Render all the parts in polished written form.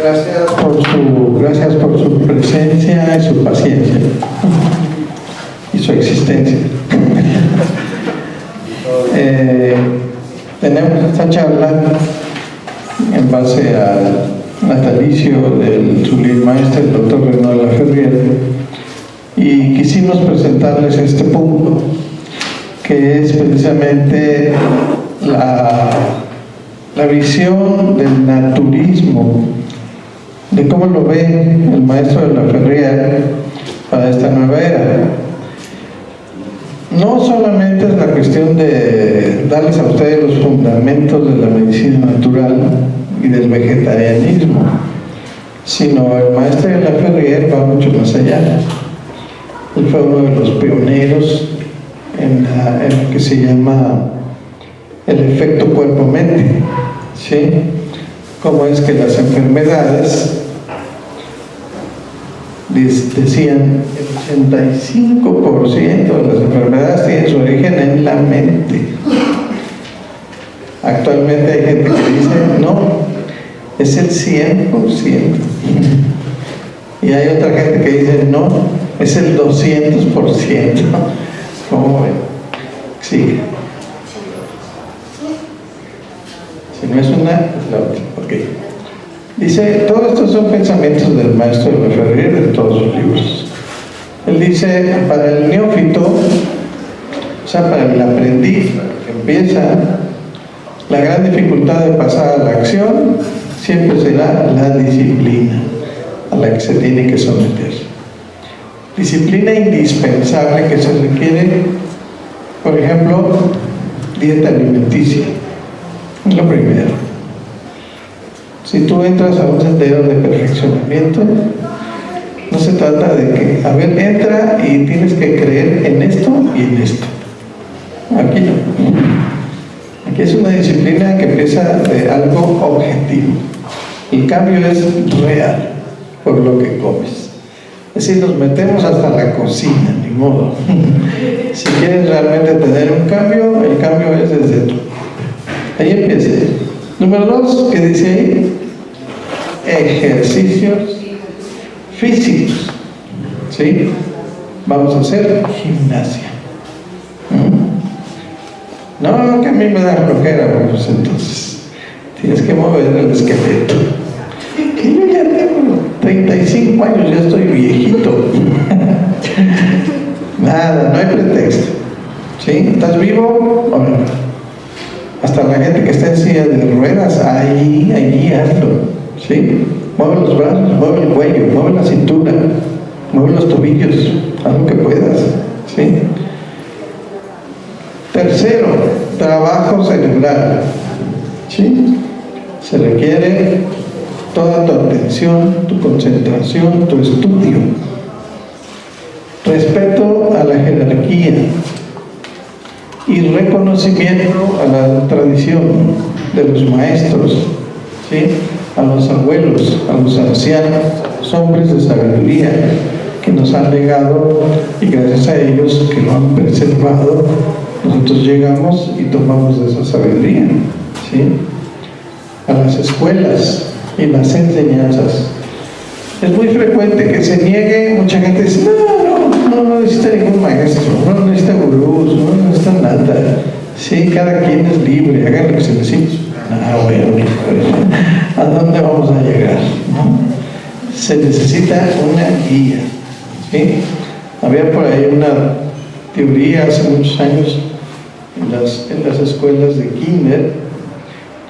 Gracias por su presencia y su paciencia y su existencia. Tenemos esta charla en base al natalicio del Sublime Maestre, el Dr. Renaud Laferrière, y quisimos presentarles este punto, que es precisamente la visión del naturismo, de cómo lo ve el maestro de Laferrière para esta nueva era. No solamente es la cuestión de darles a ustedes los fundamentos de la medicina natural y del vegetarianismo, sino el maestro de Laferrière va mucho más allá. Él fue uno de los pioneros en lo que se llama el efecto cuerpo-mente, ¿sí? Cómo es que las enfermedades, decían, el 85% de las enfermedades tienen su origen en la mente. Actualmente hay gente que dice, no, es el 100%. Y hay otra gente que dice, no, es el 200%. ¿Cómo ven? Sigue. Si no es una, es la otra. Ok. Dice, todos estos son pensamientos del maestro de Laferrière de todos sus libros. Él dice, para el neófito, o sea, para el aprendiz, para el que empieza, la gran dificultad de pasar a la acción siempre será la disciplina a la que se tiene que someter. Disciplina indispensable que se requiere, por ejemplo, dieta alimenticia. Es lo primero. Si tú entras a un sendero de perfeccionamiento, no se trata de que, a ver, entra y tienes que creer en esto y en esto. Aquí no. Aquí es una disciplina que empieza de algo objetivo. El cambio es real por lo que comes. Es decir, nos metemos hasta la cocina, ni modo. Si quieres realmente tener un cambio, el cambio es desde tú. Ahí empieza. Número 2, ¿qué dice ahí? Ejercicios físicos. ¿Sí? Vamos a hacer gimnasia. No, que a mí me da flojera, pues entonces tienes que mover el esqueleto. Y yo ya tengo 35 años, ya estoy viejito. Nada, no hay pretexto. ¿Sí? ¿Estás vivo o no? Hasta la gente que está en silla de ruedas, ahí hazlo. ¿Sí? Mueve los brazos, mueve el cuello, mueve la cintura, mueve los tobillos, haz lo que puedas. ¿Sí? Tercero, trabajo cerebral. ¿Sí? Se requiere toda tu atención, tu concentración, tu estudio. Respeto a la jerarquía y reconocimiento a la tradición de los maestros, ¿sí? A los abuelos, a los ancianos, a los hombres de sabiduría que nos han legado, y gracias a ellos que lo han preservado, nosotros llegamos y tomamos de esa sabiduría, ¿sí? A las escuelas y las enseñanzas. Es muy frecuente que se niegue, mucha gente dice, no necesita ningún maestro, no necesita gurús, no necesita nada. Sí, cada quien es libre, hagan lo que se les dice. Bueno, ¿a dónde vamos a llegar? ¿No? Se necesita una guía. ¿Sí? Había por ahí una teoría hace muchos años en las escuelas de kinder,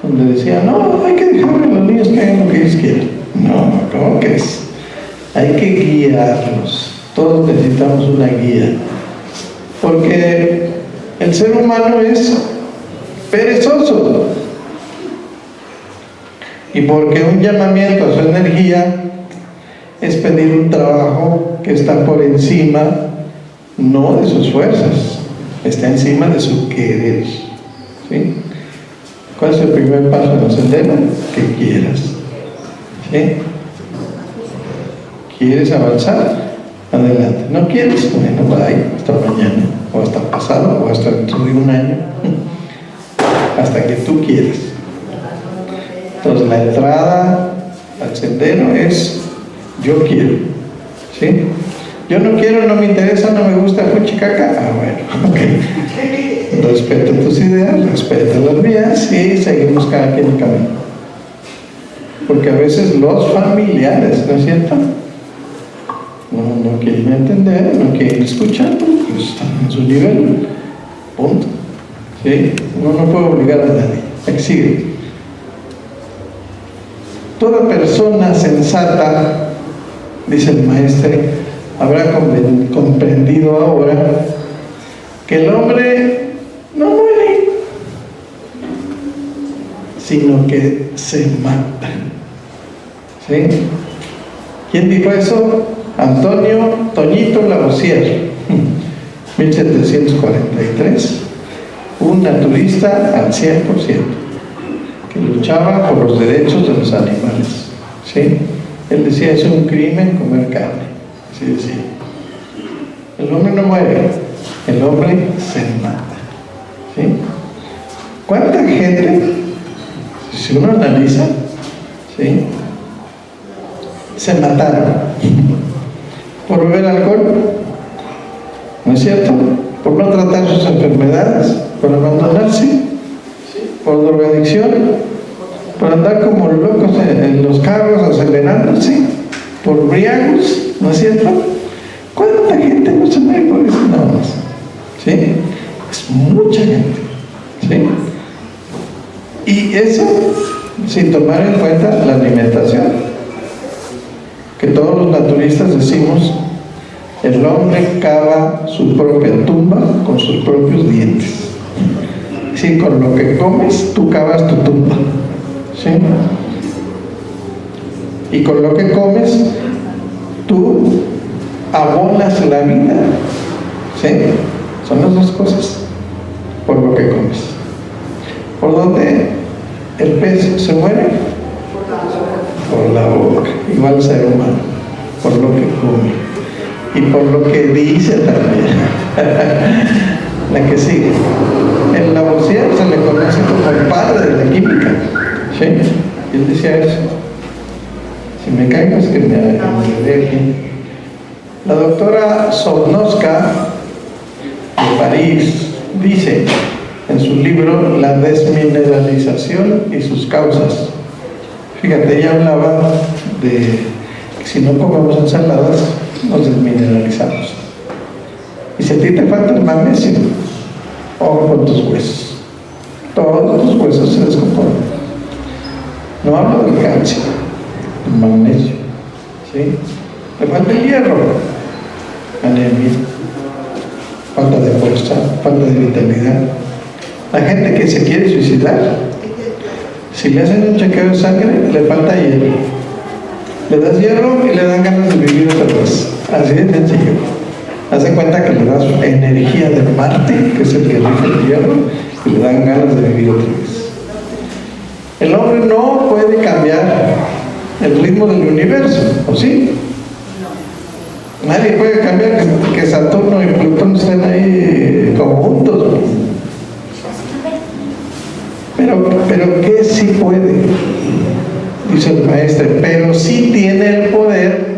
donde decían, no, hay que dejarle a los niños que hagan lo que ellos quieran. No, ¿cómo que es? Hay que guiarlos. Todos necesitamos una guía. Porque el ser humano es perezoso. Y porque un llamamiento a su energía es pedir un trabajo que está por encima, no de sus fuerzas, está encima de su querer. ¿Sí? ¿Cuál es el primer paso en el sendero? Que quieras. ¿Sí? ¿Quieres avanzar? Adelante. ¿No quieres? Bueno, bye, hasta mañana, o hasta pasado, o hasta dentro de un año, hasta que tú quieras. Entonces la entrada al sendero es yo quiero, ¿sí? Yo no quiero, no me interesa, no me gusta fuchicaca. Ah, bueno, ok. Respeto tus ideas, respeto las mías y seguimos cada quien el camino. Porque a veces los familiares, ¿no es cierto? No quieren entender, no quieren escuchar, pues están en su nivel. Punto. ¿Sí? Uno no puede obligar a nadie. Aquí sigue. Toda persona sensata, dice el maestro, habrá comprendido ahora que el hombre no muere, sino que se mata. ¿Sí? ¿Quién dijo eso? Antonio Toñito Lavoisier, 1743, un naturista al 100%, que luchaba por los derechos de los animales. ¿Sí? Él decía, es un crimen comer carne. Así decía. El hombre no muere, el hombre se mata. ¿Sí? ¿Cuánta gente, si uno analiza, ¿sí?, se mataron por beber alcohol? ¿No es cierto? Por no tratar sus enfermedades, por abandonarse, por drogadicción, por andar como locos en los carros acelerándose, por briagos, ¿no es cierto? ¿Cuánta gente no se muere por eso nada más? ¿Sí? Es mucha gente, ¿sí? Y eso sin tomar en cuenta la alimentación, que todos los naturistas decimos, el hombre cava su propia tumba con sus propios dientes. Sí, con lo que comes, tú cavas tu tumba. ¿Sí? Y con lo que comes, tú abonas la vida. ¿Sí? Son las dos cosas. Por lo que comes. ¿Por dónde el pez se muere? Por la boca. Igual el ser humano. Por lo que come. Y por lo que dice también. La que sigue. En Lavoisier se le conoce como el padre de la química. ¿Sí? Y él decía eso. Si me caigo es que me deje. La doctora Sosnowska de París dice en su libro La desmineralización y sus causas. Fíjate, ella hablaba de que si no comemos ensaladas nos desmineralizamos. Y si a ti te falta el magnesio, ojo con tus huesos. Todos tus huesos se descomponen. No hablo del calcio, del magnesio. ¿Sí? Te falta el hierro, anemia, falta de fuerza, falta de vitalidad. La gente que se quiere suicidar, si le hacen un chequeo de sangre, le falta hierro. Le das hierro y le dan ganas de vivir otra vez. Así de sencillo. Hacen cuenta que le das energía de Marte, que es el que rige el hierro, y le dan ganas de vivir otra vez. El hombre no puede cambiar el ritmo del universo, ¿o sí? Nadie puede cambiar que Saturno y Plutón estén ahí como juntos. Pero ¿qué sí puede? Dice el maestro, pero sí tiene el poder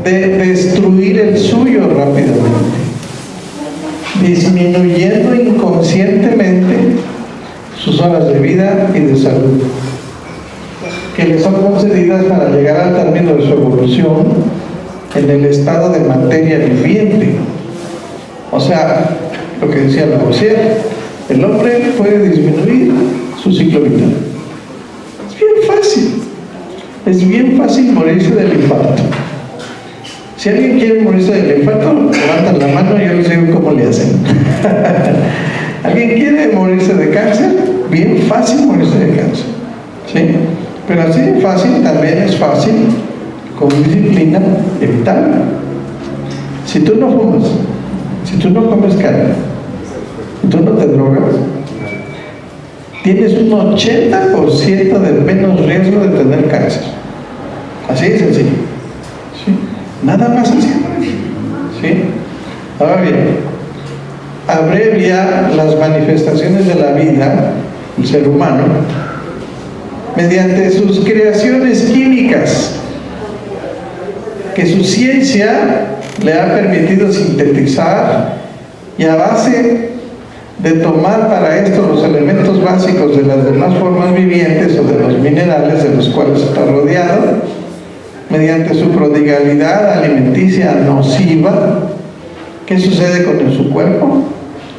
de destruir el suyo rápidamente, disminuyendo inconscientemente sus horas de vida y de salud, que le son concedidas para llegar al término de su evolución en el estado de materia viviente. O sea, lo que decía Lavoisier, el hombre puede disminuir su ciclo vital. Es bien fácil morirse del infarto. Si alguien quiere morirse del infarto, levantan la mano y yo les digo cómo le hacen. ¿Alguien quiere morirse de cáncer? Bien fácil morirse de cáncer. ¿Sí? Pero así de fácil también es fácil, con disciplina, evitarlo. Si tú no fumas, si tú no comes carne, si tú no te drogas, tienes un 80% de menos riesgo de tener cáncer. Así de sencillo. ¿Sí? Nada más así. ¿Sí? Ahora bien, abrevia las manifestaciones de la vida, el ser humano, mediante sus creaciones químicas, que su ciencia le ha permitido sintetizar, y a base de tomar para esto los elementos básicos de las demás formas vivientes o de los minerales de los cuales está rodeado, mediante su prodigalidad alimenticia nociva, ¿qué sucede con su cuerpo?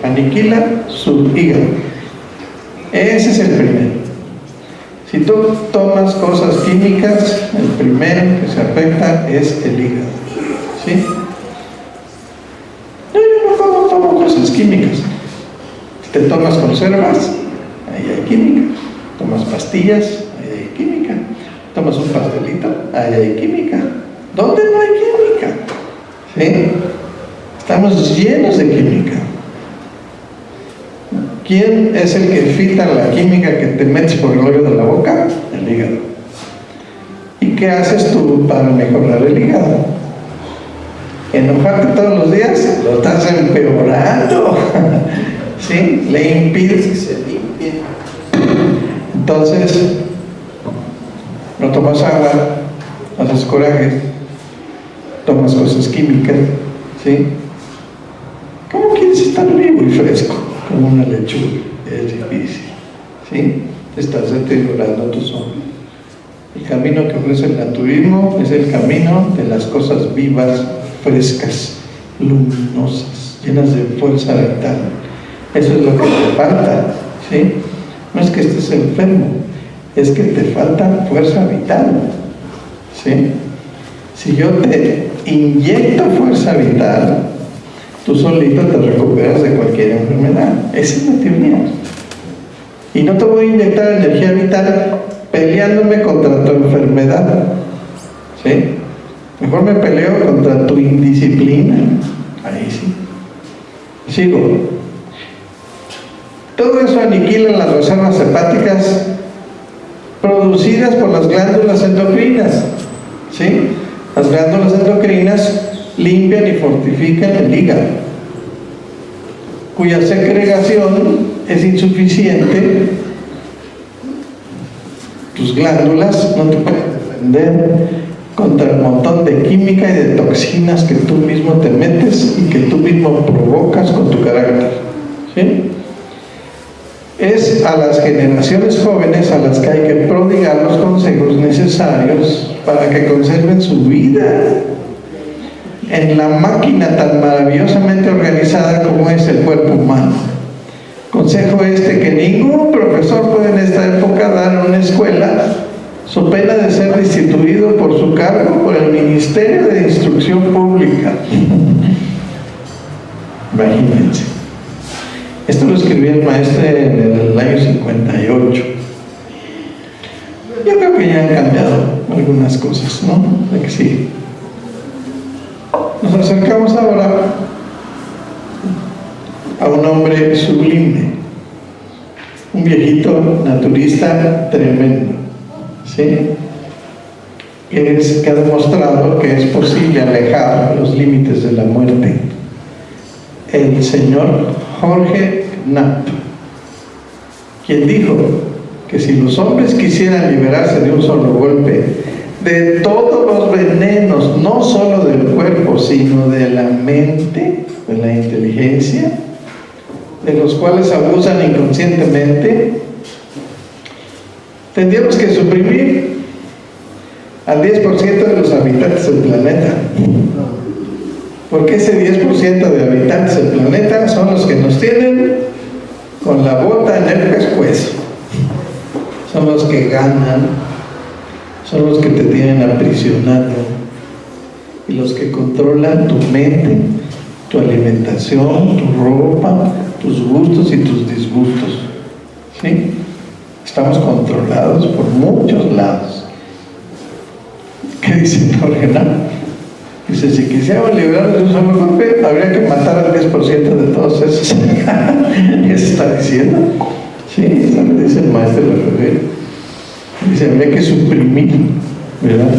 Aniquila su hígado. Ese es el primero. Si tú tomas cosas químicas, el primero que se afecta es el hígado. ¿Sí? No, yo no tomo cosas químicas. Si te tomas conservas, ahí hay química. Tomas pastillas, ahí hay química. Tomas un pastelito, ahí hay química. ¿Dónde no hay química? ¿Sí? Estamos llenos de química. ¿Quién es el que filtra la química que te metes por el hoyo de la boca? El hígado. ¿Y qué haces tú para mejorar el hígado? ¿Enojarte todos los días? Lo estás empeorando. ¿Sí? Le impides que se limpie. Entonces, no tomas agua, haces coraje, tomas cosas químicas, ¿sí? ¿Cómo quieres estar vivo y fresco? Como una lechuga, es difícil, ¿sí? Te estás deteriorando tu sombra. El camino que ofrece el naturismo es el camino de las cosas vivas, frescas, luminosas, llenas de fuerza vital. Eso es lo que te falta, ¿sí? No es que estés enfermo, es que te falta fuerza vital, ¿sí? Si yo te inyecto fuerza vital, tú solito te recuperas de cualquier enfermedad. Esa es la teoría. Y no te voy a inyectar energía vital peleándome contra tu enfermedad, ¿sí? Mejor me peleo contra tu indisciplina. Ahí sí. Sigo. Todo eso aniquila las reservas hepáticas producidas por las glándulas endocrinas, ¿sí? Las glándulas endocrinas limpian y fortifican el hígado, cuya segregación es insuficiente. Tus glándulas no te pueden defender contra el montón de química y de toxinas que tú mismo te metes y que tú mismo provocas con tu carácter, ¿sí? Es a las generaciones jóvenes a las que hay que prodigar los consejos necesarios para que conserven su vida en la máquina tan maravillosamente organizada como es el cuerpo humano. Consejo este que ningún profesor puede en esta época dar en una escuela, so pena de ser destituido por su cargo por el Ministerio de Instrucción Pública. Imagínense. Esto lo escribió el maestro en el año 58. Yo creo que ya han cambiado algunas cosas, ¿no? De que sí. Nos acercamos ahora a un hombre sublime, un viejito naturista tremendo, ¿sí? Que ha demostrado que es posible alejar los límites de la muerte. El señor Jorge Knapp, quien dijo que si los hombres quisieran liberarse de un solo golpe de todos los venenos, no solo del cuerpo, sino de la mente, de la inteligencia, de los cuales abusan inconscientemente, tendríamos que suprimir al 10% de los habitantes del planeta. Porque ese 10% de habitantes del planeta son los que nos tienen con la bota en el pescuezo. Son los que ganan, son los que te tienen aprisionado y los que controlan tu mente, tu alimentación, tu ropa, tus gustos y tus disgustos, ¿sí? Estamos controlados por muchos lados. ¿Qué dice Jorge Knapp? Dice, si quisiéramos liberarnos de un solo golpe, habría que matar al 10% de todos esos. ¿Qué se está diciendo? Sí, eso lo dice el maestro Lefebvre. Dice, habría que suprimir, ¿verdad?,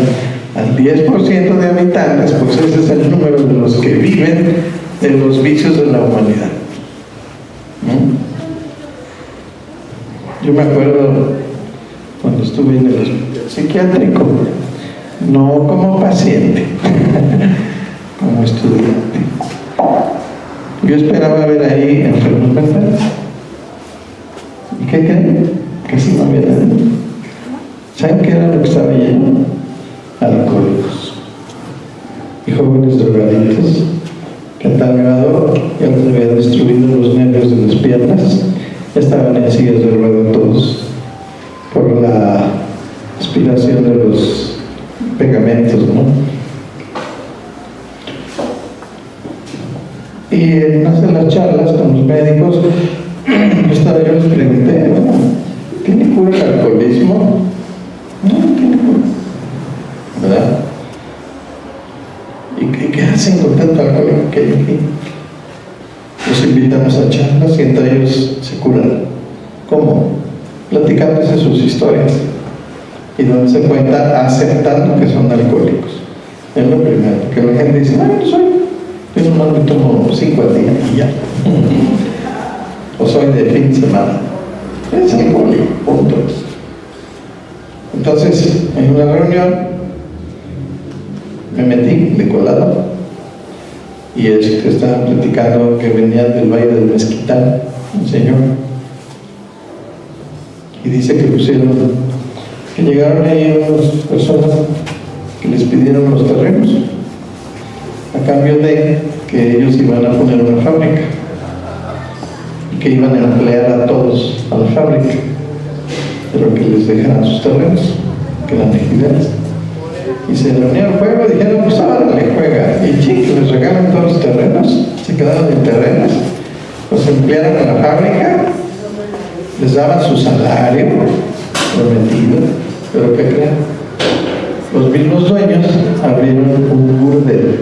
al 10% de habitantes, pues ese es el número de los que viven de los vicios de la humanidad, ¿no? Yo me acuerdo cuando estuve en el hospital psiquiátrico, no como paciente, como estudiante. Yo esperaba ver ahí enfermos mentales. ¿Y qué creen? Casi no había nadie. ¿Saben qué era lo que estaba lleno? Alcohólicos y jóvenes drogadictos que a tal grado ya les había destruido los nervios de las piernas, ya estaban en sillas de ruedas todos por la aspiración de los pegamentos, ¿no? Y en una de las charlas con los médicos, yo les pregunté, bueno, ¿tiene cura el alcoholismo? No, no tiene cura, ¿verdad? ¿Y qué hacen con tanto alcohol que hay aquí? Los invitamos a charlas y entre ellos se curan. ¿Cómo? Platicándose sus historias y donde se cuenta aceptando que son alcohólicos. Es lo primero, que la gente dice, no, yo nomás me tomo 5 al día y ya. O soy de fin de semana. Es alcohólico, punto. Entonces, en una reunión me metí de colado y estaban platicando que venía del Valle del Mezquital, un señor, y dice que llegaron ahí unas personas que les pidieron los terrenos a cambio de que ellos iban a poner una fábrica y que iban a emplear a todos a la fábrica, pero que les dejaran sus terrenos, que eran ejidales. Y se reunieron al pueblo y dijeron, pues ahora le juega. Y chicos, les regalan todos los terrenos, se quedaron en terrenos, los emplearon en la fábrica, les daban su salario prometido, pero ¿qué creen? Los mismos dueños abrieron un burdel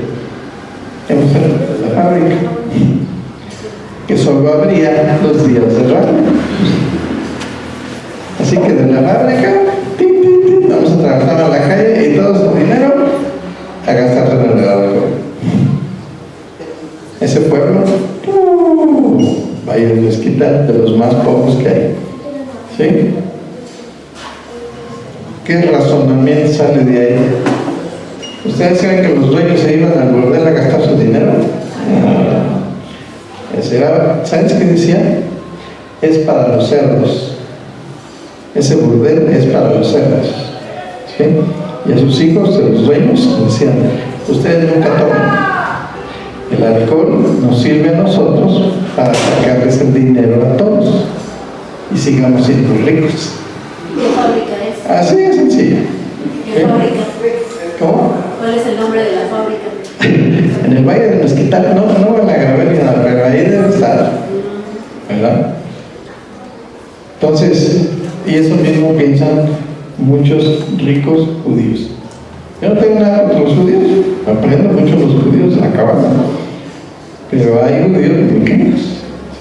enfrente de la fábrica, que solo abría los días de radio. Así que de la fábrica, vamos a trabajar a la calle y todo su dinero a gastarse en el alcohol. Ese pueblo, Valle del Mezquital, de los más pobres que hay. ¿Sí? ¿Qué razonamiento sale de ahí? ¿Ustedes creen que los dueños se iban al burdel a gastar su dinero? ¿Sabes qué decía? Es para los cerdos. Ese burdel es para los cerdos. ¿Sí? Y a sus hijos, de los dueños, decían, ustedes nunca toman. El alcohol nos sirve a nosotros para sacarles el dinero a todos y sigamos siendo ricos. ¿Qué fábrica es? Así de sencillo. ¿Qué fábrica? ¿Cómo? ¿Cuál es el nombre de la fábrica? En el Valle del Mezquital, no en la grabé ni nada, pero ahí debe estar, ¿verdad? Entonces, y eso mismo piensan muchos ricos judíos. Yo no tengo nada contra los judíos, aprendo mucho los judíos, acaban, pero hay judíos pequeños,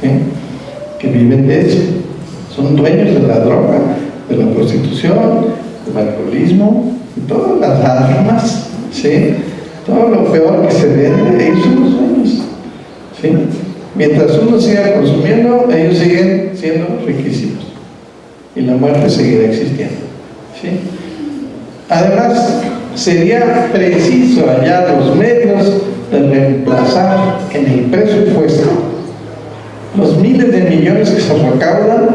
¿sí? Que viven de eso, son dueños de la droga, de la prostitución, del alcoholismo, de todas las armas, ¿sí? Todo lo peor que se vende, ellos son los dueños, ¿sí? Mientras uno siga consumiendo, ellos siguen siendo riquísimos y la muerte seguirá existiendo, ¿sí? Además, sería preciso hallar los medios de reemplazar en el presupuesto los miles de millones que se recaudan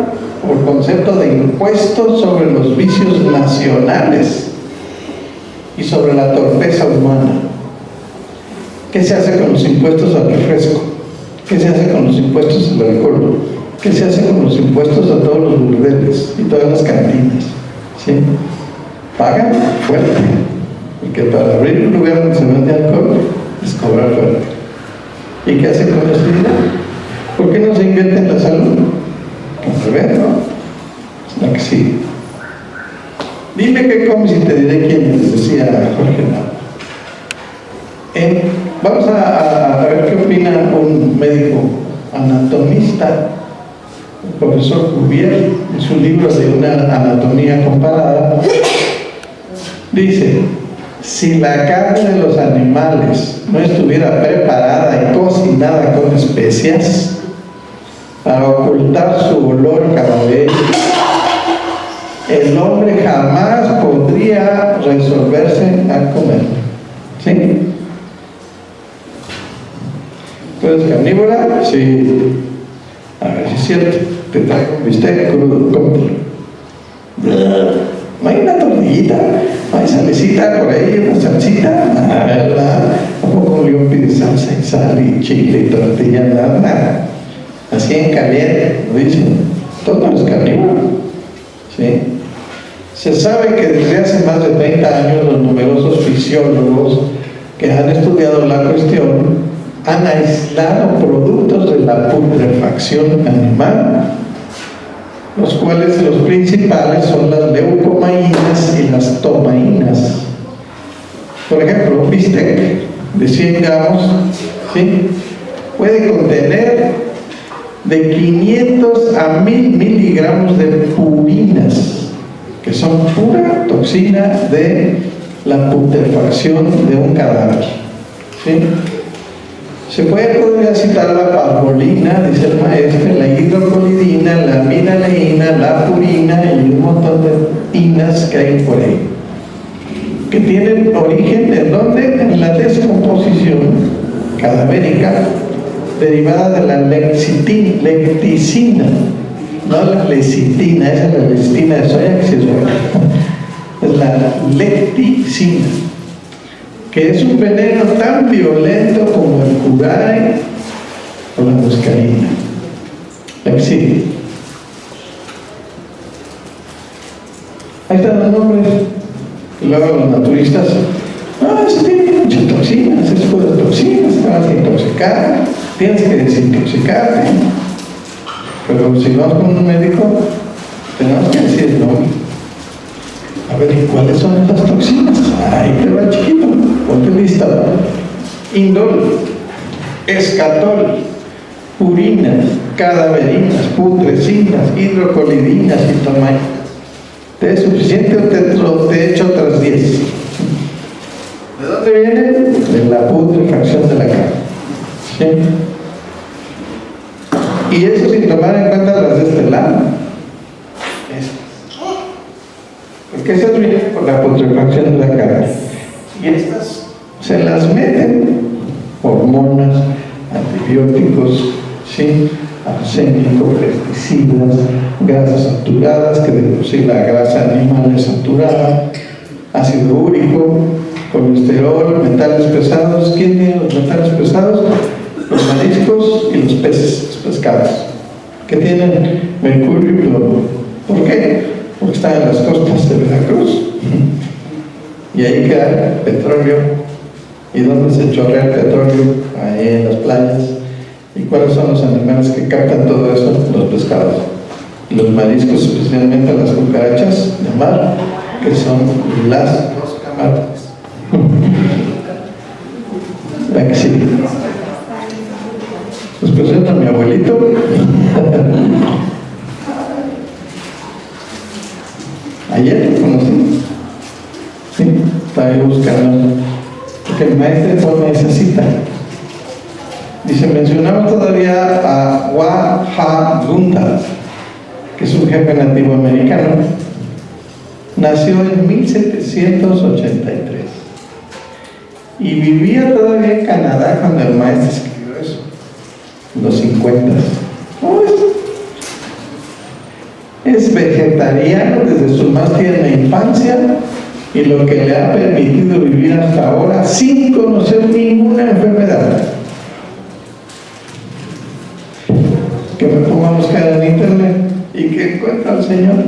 por concepto de impuestos sobre los vicios nacionales y sobre la torpeza humana. ¿Qué se hace con los impuestos al refresco? ¿Qué se hace con los impuestos al alcohol? ¿Qué se hace con los impuestos a todos los burdeles y todas las cantinas? ¿Sí? Pagan fuerte, porque para abrir un lugar donde se vende alcohol es cobrar fuerte. ¿Y qué hacen con este dinero? ¿Por qué no se invierte en la salud? Al revés, ¿no? Es la que sigue. Dime qué comes y te diré quién es, decía Jorge Nava. Vamos a ver qué opina un médico anatomista, el profesor Cuvier, en su libro de una anatomía comparada. Dice, si la carne de los animales no estuviera preparada y cocinada con especias, para ocultar su olor cada vez, el hombre jamás podría resolverse a comer. ¿Sí? ¿Tú eres carnívora? Sí. A ver si es cierto. Te traigo un bistec crudo, cómetelo. No hay una tortillita, no hay salecita por ahí, una salsita, nada. ¿A poco un león pide salsa y sal y chile y tortilla? Nada. Así en caliente, lo dicen. Todo es carnívoro. ¿Sí? Se sabe que desde hace más de 30 años los numerosos fisiólogos que han estudiado la cuestión han aislado productos de la putrefacción animal, los cuales los principales son las leucomaínas y las tomaínas. Por ejemplo, un bistec de 100 gramos, ¿sí?, puede contener de 500 a 1000 miligramos de purinas, que son pura toxina de la putrefacción de un cadáver. ¿Sí? Se podría citar la parvolina, dice el maestro, la hidrocolidina, la aminaleína, la purina y un montón de inas que hay por ahí, que tienen origen ¿en dónde? En la descomposición cadavérica derivada de la lecticina, no la lecitina, esa es la lecitina de soya que sí es buena, es la lecticina, que es un veneno tan violento como el curare o la muscarina. Lectina. Ahí están los nombres. Y luego los naturistas, eso tiene muchas toxinas, es pura toxinas, te vas a intoxicar, tienes que desintoxicarte. Pero si vas con un médico, tenemos que decir, no. A ver, ¿y cuáles son estas toxinas? Ahí te va, chiquito, ponte lista. Indol, escatol, purinas, cadaverinas, putrecinas, hidrocolidinas y tomaínas. ¿Te es suficiente o te he hecho otras 10? ¿De dónde viene? De la putrefacción de la carne. ¿Sí? Y eso sin tomar en cuenta las de este lado. Porque esas vienen por la putrefacción de la carne. Y estas se las meten hormonas, antibióticos, ¿sí?, arsénico, pesticidas, grasas saturadas, que de por sí la grasa animal es saturada, ácido úrico, colesterol, metales pesados. ¿Quién tiene los metales pesados? Los mariscos y los peces, los pescados, que tienen mercurio y plomo. ¿Por qué? Porque están en las costas de Veracruz y ahí queda petróleo. ¿Y dónde se chorrea el petróleo? Ahí en las playas. ¿Y cuáles son los animales que captan todo eso? Los pescados, los mariscos, especialmente las cucarachas de mar, que son las camarones. ¿Verdad que sí? Les presento a mi abuelito. Ayer lo conocí. Sí, estaba ahí buscando. Porque el maestro me necesita. Dice, mencionamos todavía a Wahagunda, que es un jefe nativo americano. Nació en 1783 y vivía todavía en Canadá cuando el maestro escribió eso, en los 50. ¿Cómo es vegetariano desde su más tierna infancia, y lo que le ha permitido vivir hasta ahora sin conocer ninguna enfermedad. Que me ponga a buscar en internet y que encuentra al Señor.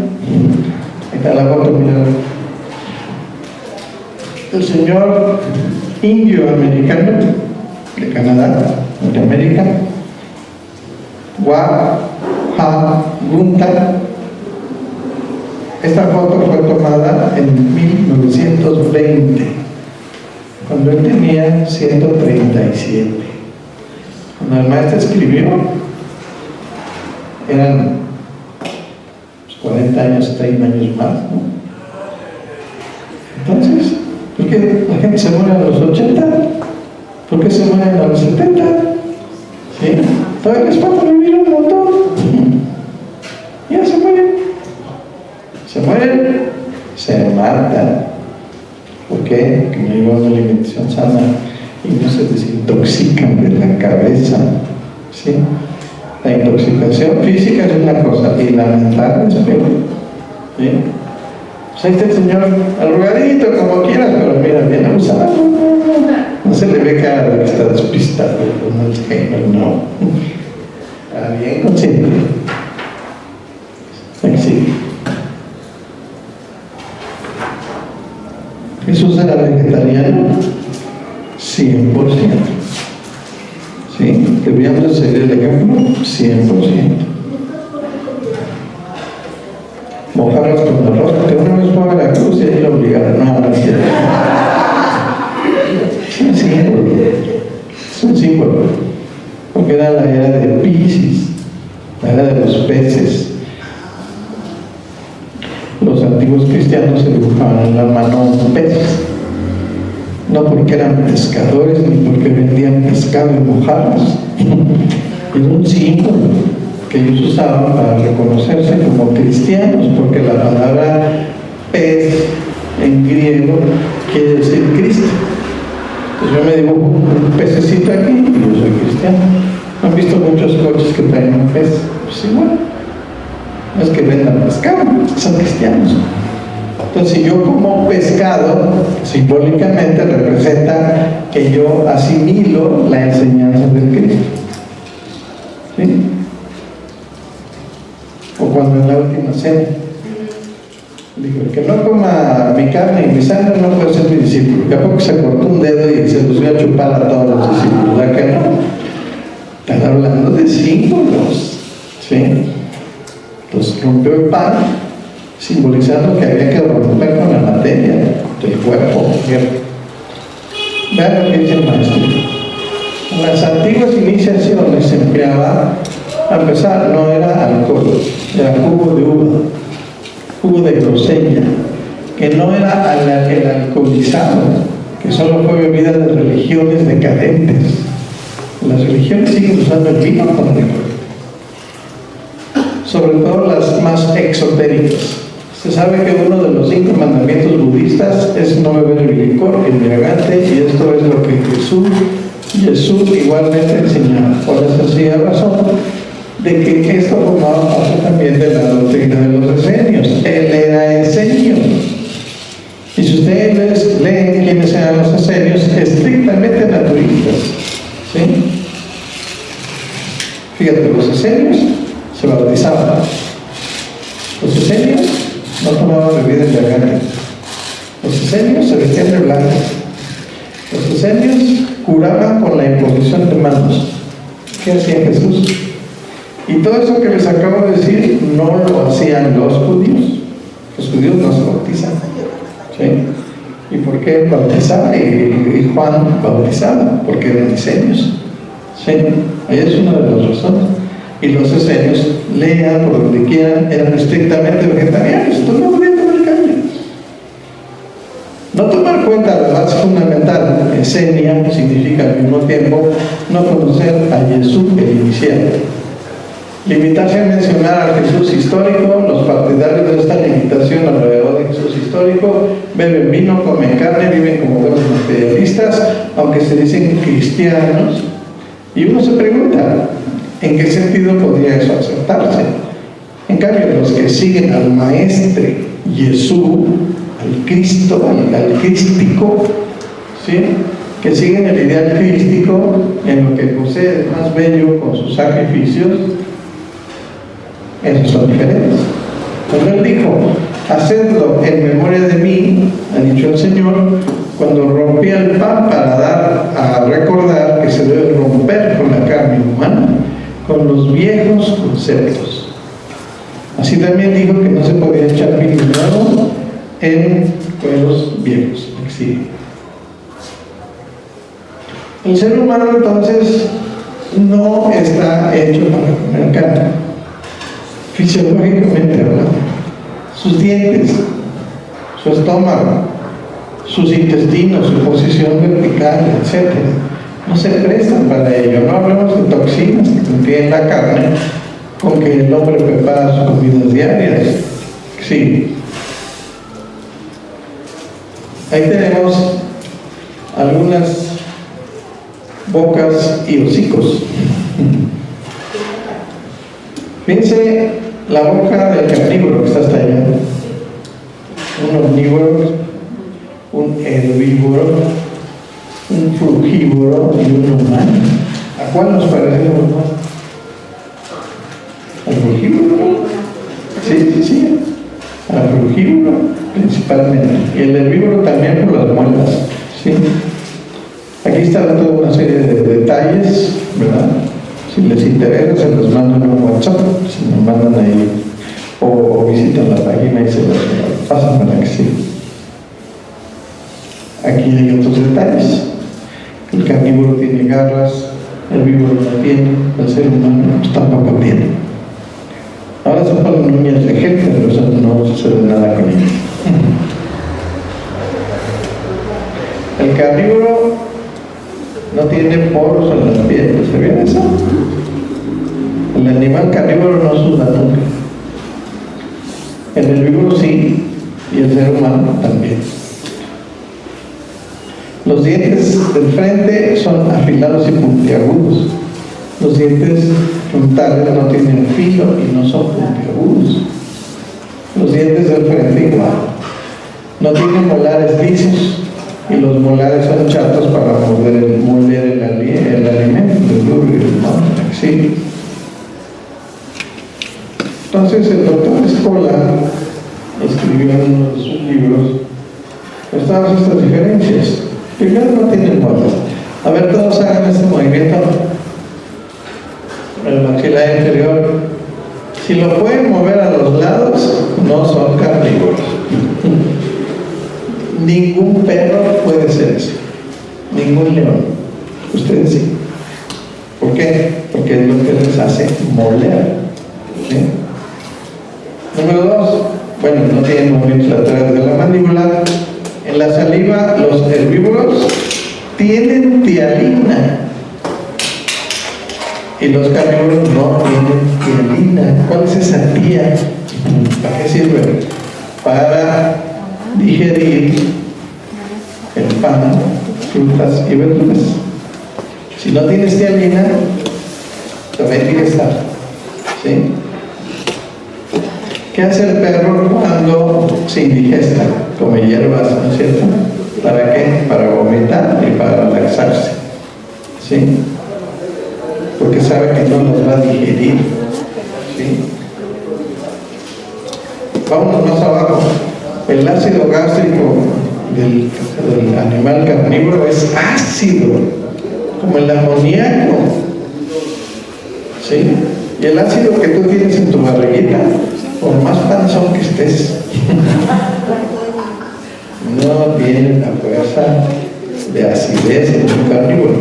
Ahí está la foto, mira. El señor indio americano de Canadá, Norteamérica, Wahagunda. Esta foto fue tomada en 1920, cuando él tenía 137. Cuando el maestro escribió, eran 40 años, 30 años más, ¿no? Entonces, ¿por qué la gente se muere a los 80? ¿Por qué se mueren a los 70? ¿Sí? Todavía les falta vivir un montón. Ya se mueren. Se mueren matan. ¿Por qué? Que no llevan una alimentación sana y no se desintoxican de la cabeza. ¿Sí? La intoxicación física es una cosa y la mental es peor. ¿Sí? Pues ahí está el Señor arrugadito como quieras, pero mira, bien abusado. No se le ve cara de que está despistado con Alzheimer, no. Está bien consciente. Sí. Jesús era vegetariano 100%. ¿Sí? Debíamos seguir el ejemplo 100%. Mojarlos con arroz, porque una vez fue a Veracruz y ahí lo obligaron. No, no es cierto. Es un símbolo. Es un símbolo. Porque era la era de Piscis, la era de los peces. Los antiguos cristianos se dibujaban en la mano un pez. No porque eran pescadores ni porque vendían pescado y mojarras. Era un símbolo que ellos usaban para reconocerse como cristianos, porque la palabra pez en griego quiere decir Cristo. Entonces yo me dibujo un pececito aquí y yo soy cristiano. ¿Han visto muchos coches que traen un pez? Pues igual. No es que vendan pescado, son cristianos. Entonces, si yo como pescado, simbólicamente representa que yo asimilo la enseñanza del Cristo. ¿Sí? O cuando en la última cena dijo, el que no coma mi carne y mi sangre no puede ser mi discípulo. Y a poco se cortó un dedo y se los iba a chupar a todos los discípulos. ¿Verdad que no? Están hablando de símbolos. ¿Sí? Entonces rompió el pan, simbolizando que había que romper con la materia del cuerpo. Vean lo que dice el maestro. En las antiguas iniciaciones se empleaba, a empezar, no era alcohol, era jugo de uva, jugo de grosella, que no era el alcoholizado, que solo fue bebida de religiones decadentes. Las religiones siguen usando el vino con alcohol, sobre todo las más exotéricas. Se sabe que uno de los 5 mandamientos budistas es no beber licor embriagante, y esto es lo que Jesús igualmente enseñaba, por la sencilla razón de que esto formaba parte también de la doctrina de los esenios. Él era esenio. Y si ustedes leen quiénes eran los esenios, estrictamente naturistas. ¿Sí? Fíjate, los esenios se bautizaban. Los esenios no tomaban bebida embriagante. Los esenios se vestían de blanco. Los esenios curaban con la imposición de manos. ¿Qué hacía Jesús? Y todo eso que les acabo de decir no lo hacían los judíos. Los judíos no se bautizan. ¿Sí? ¿Y por qué bautizaba? Y Juan bautizaba, porque eran esenios. ¿Sí? Ahí es una de las razones. Y los esenios, lean por donde quieran, eran estrictamente vegetarianos. Entonces no podían comer carne. No tomar cuenta la base fundamental, esenia, significa al mismo tiempo no conocer a Jesús el inicial. Limitarse a mencionar al Jesús histórico, los partidarios de esta limitación alrededor de Jesús histórico beben vino, comen carne, viven como buenos materialistas, aunque se dicen cristianos. Y uno se pregunta, ¿en qué sentido podría eso aceptarse? En cambio, los que siguen al Maestre Jesús, al Cristo, al crístico, ¿sí? Que siguen el ideal crístico, en lo que José es más bello con sus sacrificios, esos son diferentes. Cuando él dijo, hacedlo en memoria de mí, ha dicho el Señor, cuando rompía el pan para dar a recordar que se debe romper con la carne humana, con los viejos conceptos. Así también dijo que no se podía echar vino nuevo en cueros viejos. Sí. El ser humano entonces no está hecho para comer carne, fisiológicamente hablando. Sus dientes, su estómago, sus intestinos, su posición vertical, etc., no se prestan para ello. No hablamos de toxinas que contienen la carne con que el hombre prepara sus comidas diarias. Sí. Ahí tenemos algunas bocas y hocicos. Fíjense la boca del carnívoro que está hasta allá. Un omnívoro, un herbívoro, un frugívoro y un humano. ¿A cuál nos parecemos más? ¿Al frugívoro? Sí. Al frugívoro principalmente. Y el herbívoro también por las muelas. ¿Sí? Aquí está toda una serie de detalles, ¿verdad? Si les interesa, se los mandan en un WhatsApp, se nos mandan ahí, o visitan la página y se los pasan para que sí. Aquí hay otros detalles. El carnívoro tiene garras, el herbívoro no tiene, el ser humano pues, tampoco tiene. Ahora se ponen uñas de gel, pero eso no sucede nada con ellos. El carnívoro no tiene poros en las piernas, ¿sabían eso? El animal carnívoro no suda nunca. El herbívoro sí, y el ser humano también. Los dientes del frente son afilados y puntiagudos. Los dientes frontales no tienen filo y no son puntiagudos. Los dientes del frente igual. No tienen molares lisos y los molares son chatos para morder el alimento, el duro y el mal. ¿Sí? Entonces el doctor Escola escribió en uno de sus libros todas estas diferencias. Primero, no tienen molas. A ver, todos hagan este movimiento. El maxilar inferior. Si lo pueden mover a los lados, no son carnívoros. Ningún perro puede ser eso. Ningún león. Ustedes sí. ¿Por qué? Porque es lo que les hace moler. ¿Sí? Número 2. Bueno, no tienen movimientos laterales de la mandíbula. En la saliva, los herbívoros tienen tialina. Y los carnívoros no tienen tialina. ¿Cuál es esa tía? ¿Para qué sirve? Para digerir el pan, frutas y verduras. Si no tienes tialina, te va a indigestar. ¿Sí? ¿Qué hace el perro cuando se indigesta? Come hierbas, ¿no es cierto? ¿Para qué? Para vomitar y para laxarse. ¿Sí? Porque sabe que no los va a digerir. ¿Sí? Vámonos más abajo. El ácido gástrico del animal carnívoro es ácido, como el amoníaco. ¿Sí? Y el ácido que tú tienes en tu barriguita, por más panzón que estés, no tiene la fuerza de acidez en un carnívoro,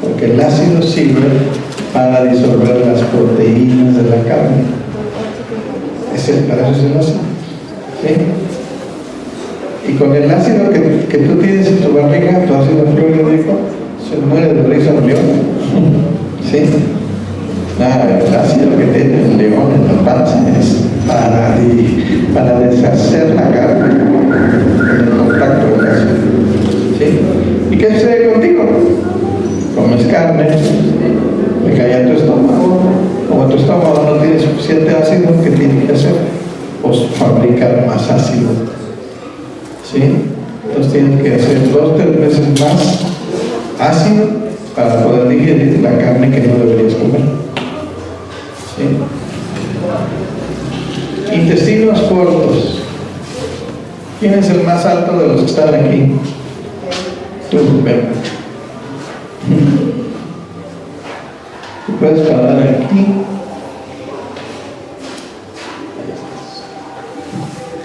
porque el ácido sirve para disolver las proteínas de la carne. Para eso es el ácido. ¿Sí? Y con el ácido que tú tienes en tu barriga, tu ácido fluorídrico, se muere de risa un león. ¿Sí? El ácido que tiene el león en la panza es para deshacer la carne con el contacto del ácido. ¿Sí? ¿Y qué sucede contigo? Comes carne, le cae a tu estómago. Como tu estómago no tiene suficiente ácido, ¿qué tiene que hacer? Pues fabricar más ácido. ¿Sí? Entonces tienes que hacer 2 o 3 veces más ácido para poder digerir la carne que no deberías comer. ¿Sí? Intestinos cortos. ¿Quién es el más alto de los que están aquí? Tú, Berna. Tú puedes parar aquí.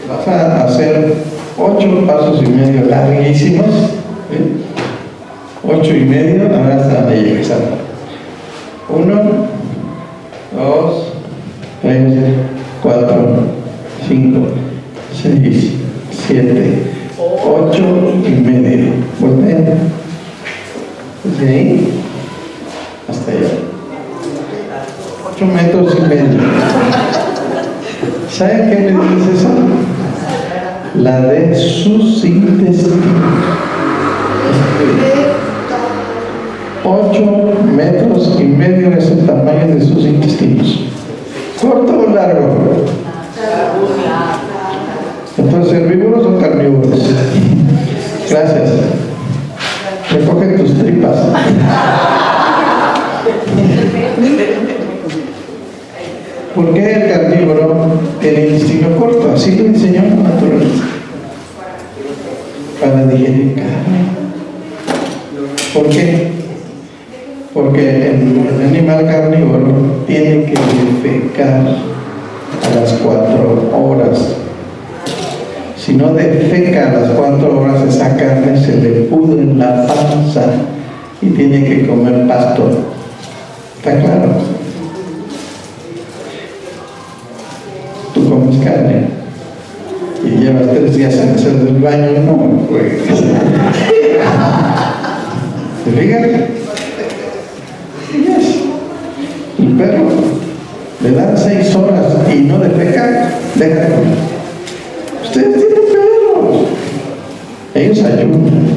Vas a hacer 8 pasos y medio larguísimos. ¿Sí? 8 y medio, ahora hasta donde llegues. 1, 2, 3, 4, 5, 6, 7, 8 y medio. Volteen. Desde ahí hasta allá. 8 metros y medio. ¿Saben qué me dice eso? la de sus intestinos. 8,5 metros es el tamaño de sus intestinos. ¿Corto o largo? Entonces, ¿herbívoros o carnívoros? Gracias. Recoge tus tripas. ¿Por qué el carnívoro tiene el intestino corto? Así lo enseñó la naturaleza. Para digerir carne. ¿Por qué? Porque el animal carnívoro tiene que defecar a las 4 horas. Si no defeca a las 4 horas, esa carne se le pudre en la panza y tiene que comer pasto. ¿Está claro? Tú comes carne y llevas 3 días en hacer del baño y no juegues. ¿Te fijas? El perro le dan 6 horas y no defeca, deja de comer. Ustedes tienen perros, ellos ayudan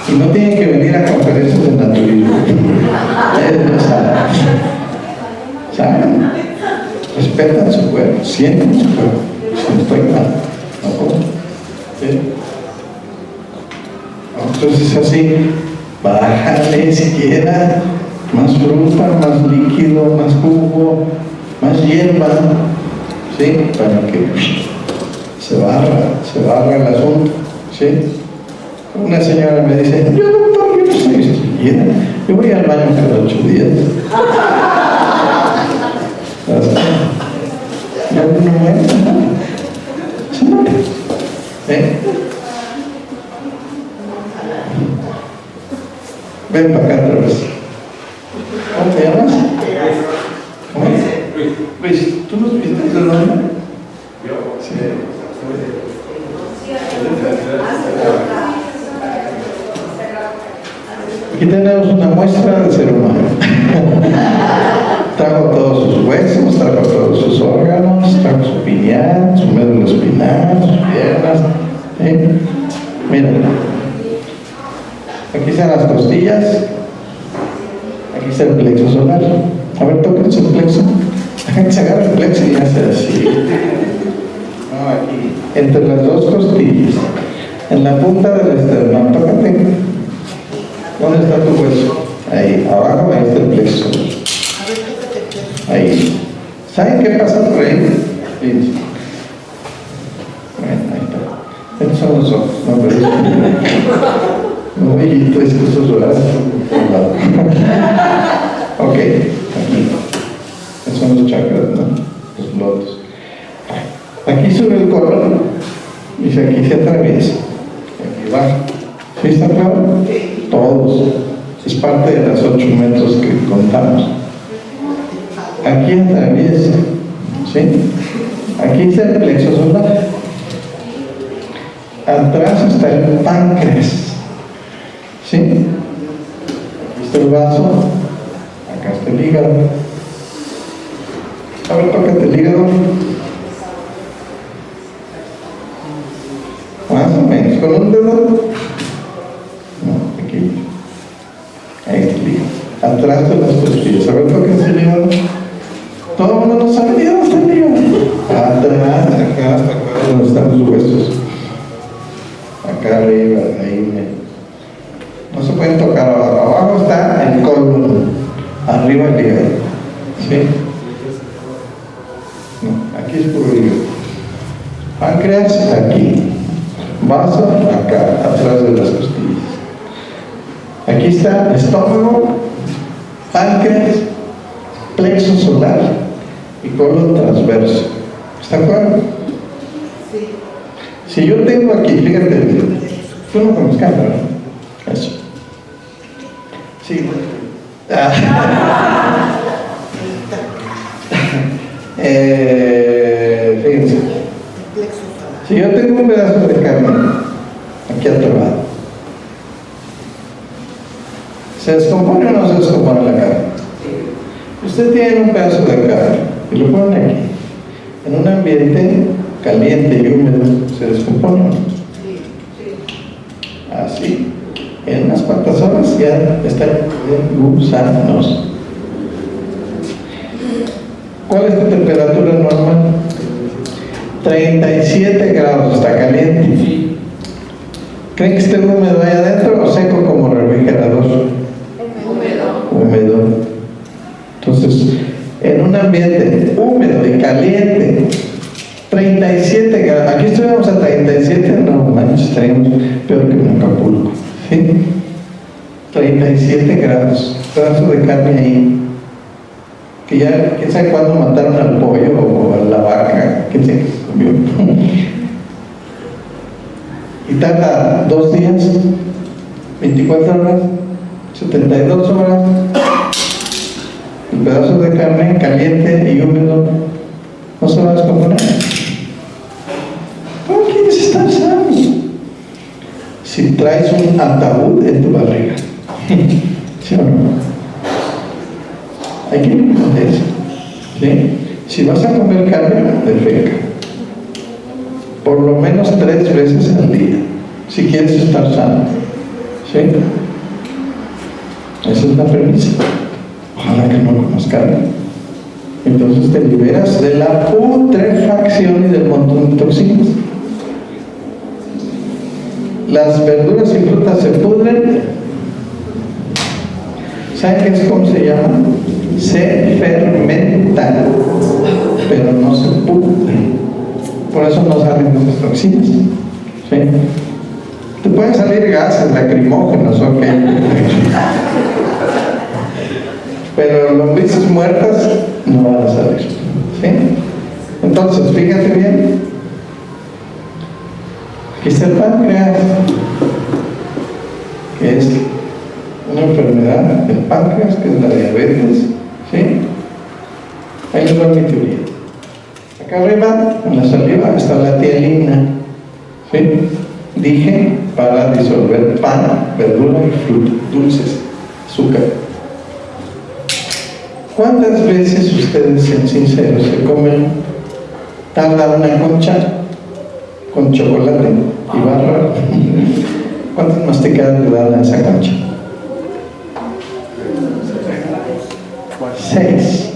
y no tienen que venir a conferencias de naturismo. Ellos no saben, respetan su cuerpo, sienten su cuerpo. Si estoy mal, no como. ¿Sí? Entonces es así, bájale siquiera más fruta, más líquido, más jugo, más hierba, ¿sí? Para que se barra el asunto, ¿sí? Una señora me dice, yo doctor, yo no soy estillera, yo voy al baño cada 8 días. Ya no muere, se muere. Ven para acá otra vez. ¿Cómo te llamas? ¿Cómo es? Luis, ¿tú nos viste de dónde? Sí. Aquí tenemos una muestra del ser humano. Trajo todos sus huesos, trajo todos sus órganos, trajo su pineal, su médula espinal, sus piernas. Mira, aquí están las costillas, aquí está el plexo solar. A ver, tóquense el plexo. Se agarra el plexo y hace así. No, aquí, entre las 2 costillas, en la punta del esternón, tócate. ¿Dónde está tu hueso? Ahí, abajo, ahí está el plexo. Ahí. ¿Saben qué pasa por ahí? Fíjense. Bueno, ahí está. Estos son los ojos, no, pero es no, y tres cosas raras. Ok, aquí. Estos son los chakras, ¿no? Los lotos. Aquí sube el colon y aquí se atraviesa. Aquí va. ¿Sí está claro? Todos. Es parte de las 8 metros que contamos. Aquí atraviesa. ¿Sí? Aquí está el plexo solar. Atrás está el páncreas. ¿Sí? Aquí está el vaso. Acá está el hígado. A ver, tócate el hígado. Más o menos, con un dedo. No, aquí. Ahí está el hígado. Atrás de las costillas. A ver, tócate el hígado. Todo el mundo no sabe ni dónde está el hígado. Atrás, acá, hasta acá, donde están los huesos. Acá arriba, ahí. No se pueden tocar abajo. Abajo está el colon. Arriba el hígado. ¿Sí? No, aquí es puro hígado. Páncreas, aquí. Vaso, acá, atrás de las costillas. Aquí está estómago, páncreas, plexo solar y colon transverso. ¿Está claro? Sí. Si yo tengo aquí, fíjate, tú no comes carne, ¿no? Eso. Sí. Fíjense. Si yo tengo un pedazo de carne aquí atorado, ¿se descompone o no se descompone la carne? Usted tiene un pedazo de carne y lo pone aquí, en un ambiente caliente y húmedo, se descompone. Así, en unas cuantas horas ya están gusanos. ¿Cuál es tu temperatura normal? 37 grados, está caliente. ¿Creen que esté húmedo ahí adentro o seco como refrigerador? Húmedo. Entonces, en un ambiente húmedo y caliente, 37 grados, aquí estuviéramos a 37, no manches, estaríamos peor que en Acapulco, ¿sí? 37 grados, pedazo de carne ahí, que ya, quién sabe cuándo mataron al pollo o a la vaca, quién sabe qué se comió. Y tarda 2 días, 24 horas, 72 horas, el pedazo de carne caliente y húmedo no se va a descomponer. ¿Cómo quieres estar sano? Si traes un ataúd en tu barriga, ¿sí o no? Hay que entender eso, ¿sí? Si vas a comer carne, perfecto, por lo menos 3 veces al día, si quieres estar sano, ¿sí? Esa es la premisa. Ojalá que no comas carne. Entonces te liberas de la putrefacción y del montón de toxinas. Las verduras y frutas se pudren. ¿Saben qué es? ¿Cómo se llama? Se fermentan, pero no se pudren. Por eso no salen esas toxinas, ¿sí? Te pueden salir gases lacrimógenos, ok, pero lombrices muertas no van a salir, ¿sí? Entonces, fíjate bien, aquí está el páncreas, que es una enfermedad del páncreas, que es la diabetes, ¿sí? Ahí les va mi teoría. Acá arriba, en la saliva, está la tialina, ¿sí? Dije, para disolver pan, verdura y fruta, dulces, azúcar. ¿Cuántas veces ustedes, en sincero, se comen tarda una concha con chocolate y barra? ¿Cuántas masticadas le dan a esa concha? 6.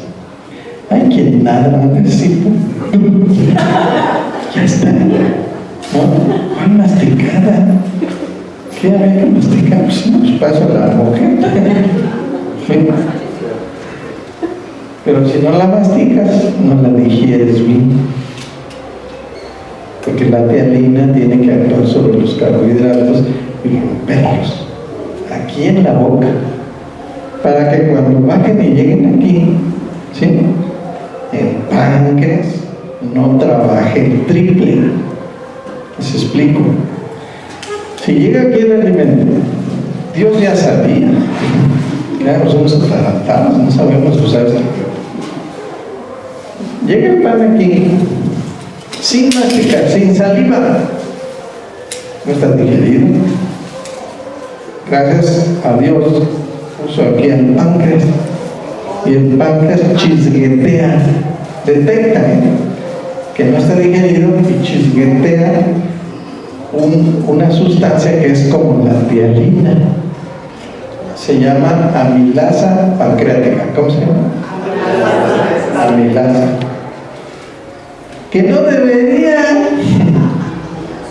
Hay quien nada más necesita. Ya está. ¿No? ¿Cuál masticada? ¿Qué había que masticar? Pues nos paso a la mujer. ¿Sí? Pero si no la masticas, no la digieres bien. Porque la tialina tiene que actuar sobre los carbohidratos y romperlos aquí en la boca, para que cuando bajen y lleguen aquí, ¿sí?, el páncreas no trabaje el triple. Les explico. Si llega aquí el alimento, Dios ya sabía. Claro, somos ataratados, no sabemos usar esto. Llega el pan aquí, sin masticar, sin saliva, no está digerido. Gracias a Dios puso aquí el páncreas, y el páncreas chisguetea, detecta que no está digerido y chisguetea una sustancia que es como la tialina. Se llama amilasa pancreática. ¿Cómo se llama? Amilasa. Que no debería,